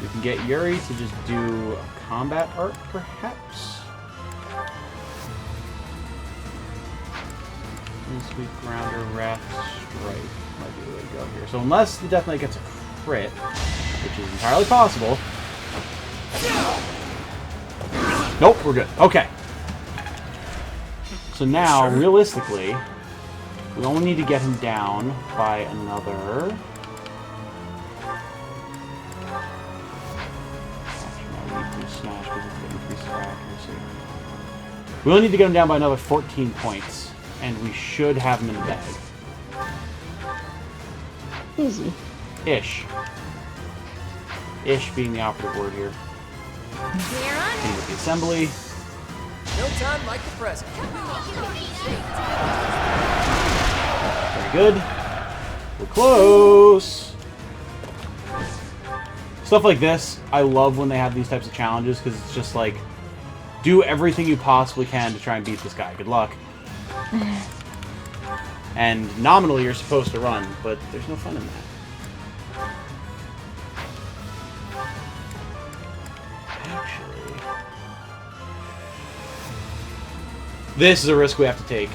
We can get Yuri to just do a combat art, perhaps. Sweet Grounder, Wrath, Strike might be the way to go here. So unless the Death Knight gets a crit, which is entirely possible. Nope, we're good. Okay. So now, realistically, we only need to get him down by another... We only need to get him down by another 14 points, and we should have him in the bag. Easy. Ish. Ish being the operative word here. Same with the assembly. No time like the present. Very good. We're close. Stuff like this, I love when they have these types of challenges, because it's just like, do everything you possibly can to try and beat this guy. Good luck. And nominally you're supposed to run, but there's no fun in that. Actually, this is a risk we have to take.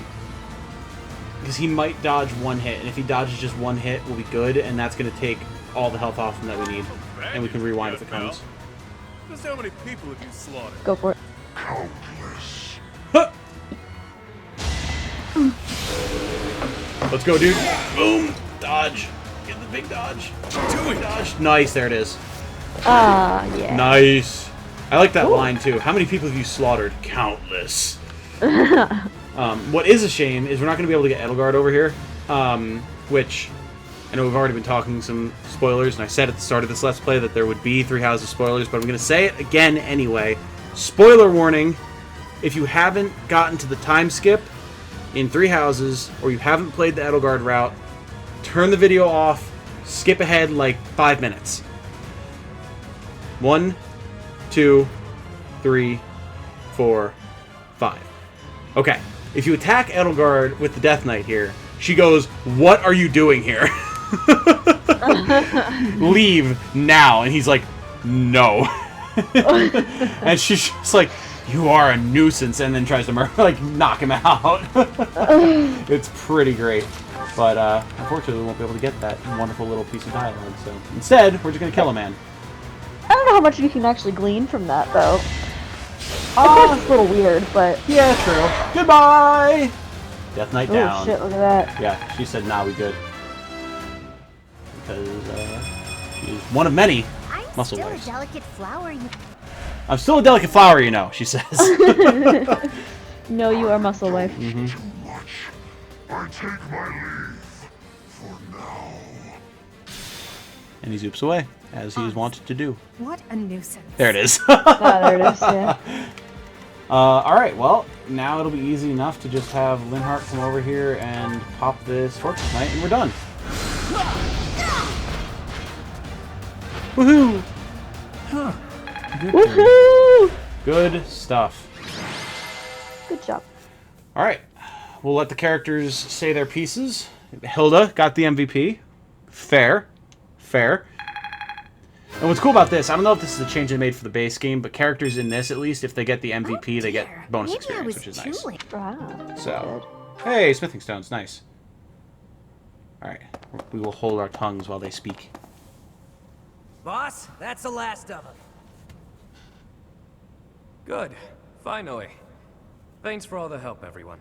Because he might dodge one hit, and if he dodges just one hit, we'll be good, and that's going to take all the health off him that we need. And we can rewind if it comes. Just how many people have you slaughtered? Go for it. Countless. Huh. Let's go, dude. Boom! Dodge. Get the big dodge. Dodge. Nice, there it is. Yeah. Nice. I like that line, too. How many people have you slaughtered? Countless. What is a shame is we're not going to be able to get Edelgard over here, which... I know we've already been talking some spoilers, and I said at the start of this Let's Play that there would be 3 Houses spoilers, but I'm going to say it again anyway. Spoiler warning, if you haven't gotten to the time skip in 3 Houses, or you haven't played the Edelgard route, turn the video off, skip ahead like 5 minutes. 1, 2, 3, 4, 5. Okay, if you attack Edelgard with the Death Knight here, she goes, "What are you doing here?" Leave now. And he's like, "No." And she's just like, "You are a nuisance," and then tries to knock him out. It's pretty great. But unfortunately we won't be able to get that wonderful little piece of dialogue, so instead we're just gonna kill a man. I don't know how much you can actually glean from that, though. Of course it's a little weird, but... Yeah, true. Goodbye! Death Knight down. Oh shit, look at that. Yeah, she said, "Nah, we good." Because she's one of many muscle wives. I'm still a delicate flower, I'm still a delicate flower, you know, she says. No, you are muscle wife. Mm-hmm. I take my leave for now. And he zoops away, as he is wanted to do. What a nuisance. There it is. There it is, yeah. Alright, well, now it'll be easy enough to just have Linhardt come over here and pop this Fortress Knight, and we're done. Woohoo! Huh. Woohoo! Good stuff. Good job. Alright, we'll let the characters say their pieces. Hilda got the MVP. Fair. Fair. And what's cool about this, I don't know if this is a change they made for the base game, but characters in this, at least, if they get the MVP, they get bonus experience, which is nice. Wow. So, hey, smithing stones, nice. Alright, we will hold our tongues while they speak. Boss, that's the last of them. Good. Finally. Thanks for all the help, everyone.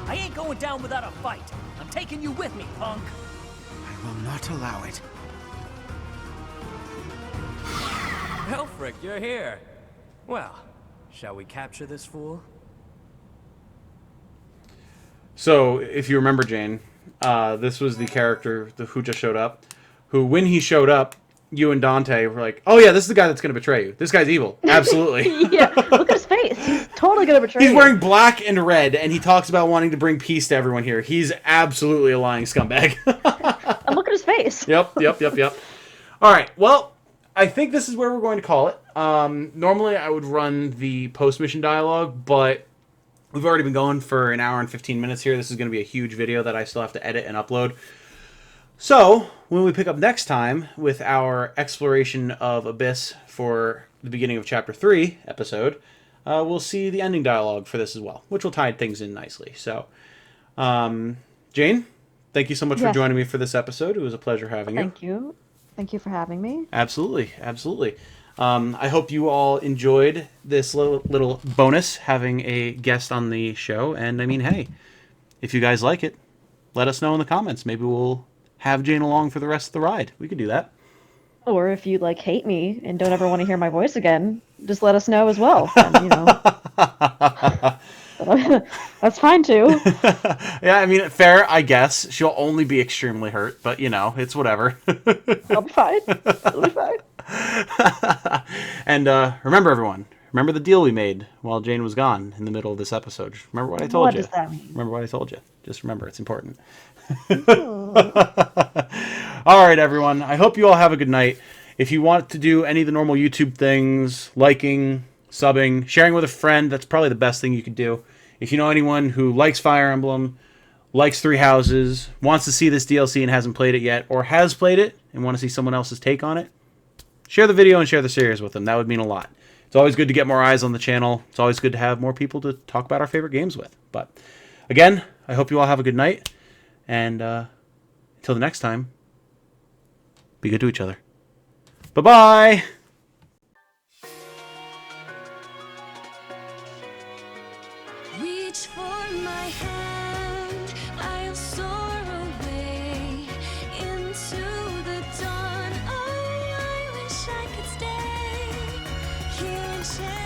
I ain't going down without a fight. I'm taking you with me, punk. I will not allow it. Helfric, you're here. Well, shall we capture this fool? So, if you remember, Jane, this was the character who just showed up, who, when he showed up, you and Dante were like, oh yeah, this is the guy that's going to betray you. This guy's evil. Absolutely. Yeah, look at his face. He's totally gonna betray He's you. wearing black and red, and he talks about wanting to bring peace to everyone here. He's absolutely a lying scumbag. And look at his face. Yep. All right, well, I think this is where we're going to call it. Normally, I would run the post-mission dialogue, but we've already been going for an hour and 15 minutes here. This is going to be a huge video that I still have to edit and upload. So, when we pick up next time with our exploration of Abyss for the beginning of Chapter 3 episode, we'll see the ending dialogue for this as well, which will tie things in nicely. So, Jane, thank you so much for joining me for this episode. It was a pleasure having you. Thank you. Thank you for having me. Absolutely. I hope you all enjoyed this little bonus, having a guest on the show. And, I mean, hey, if you guys like it, let us know in the comments. Maybe we'll have Jane along for the rest of the ride. We could do that. Or if you hate me and don't ever want to hear my voice again, just let us know as well. And, that's fine too. Yeah, I mean, fair, I guess. She'll only be extremely hurt, but it's whatever. I'll be fine. It'll be fine. And remember, everyone, remember the deal we made while Jane was gone in the middle of this episode. Remember what I told you. What does that mean? Remember what I told you. Just remember, it's important. All right, everyone. I hope you all have a good night. If you want to do any of the normal YouTube things, liking, subbing, sharing with a friend, that's probably the best thing you could do. If you know anyone who likes Fire Emblem, likes Three Houses, wants to see this DLC and hasn't played it yet, or has played it and want to see someone else's take on it, share the video and share the series with them. That would mean a lot. It's always good to get more eyes on the channel. It's always good to have more people to talk about our favorite games with. But again, I hope you all have a good night. And until the next time, be good to each other. Bye-bye! Reach for my hand, I'll soar away into the dawn. Oh, I wish I could stay here and share.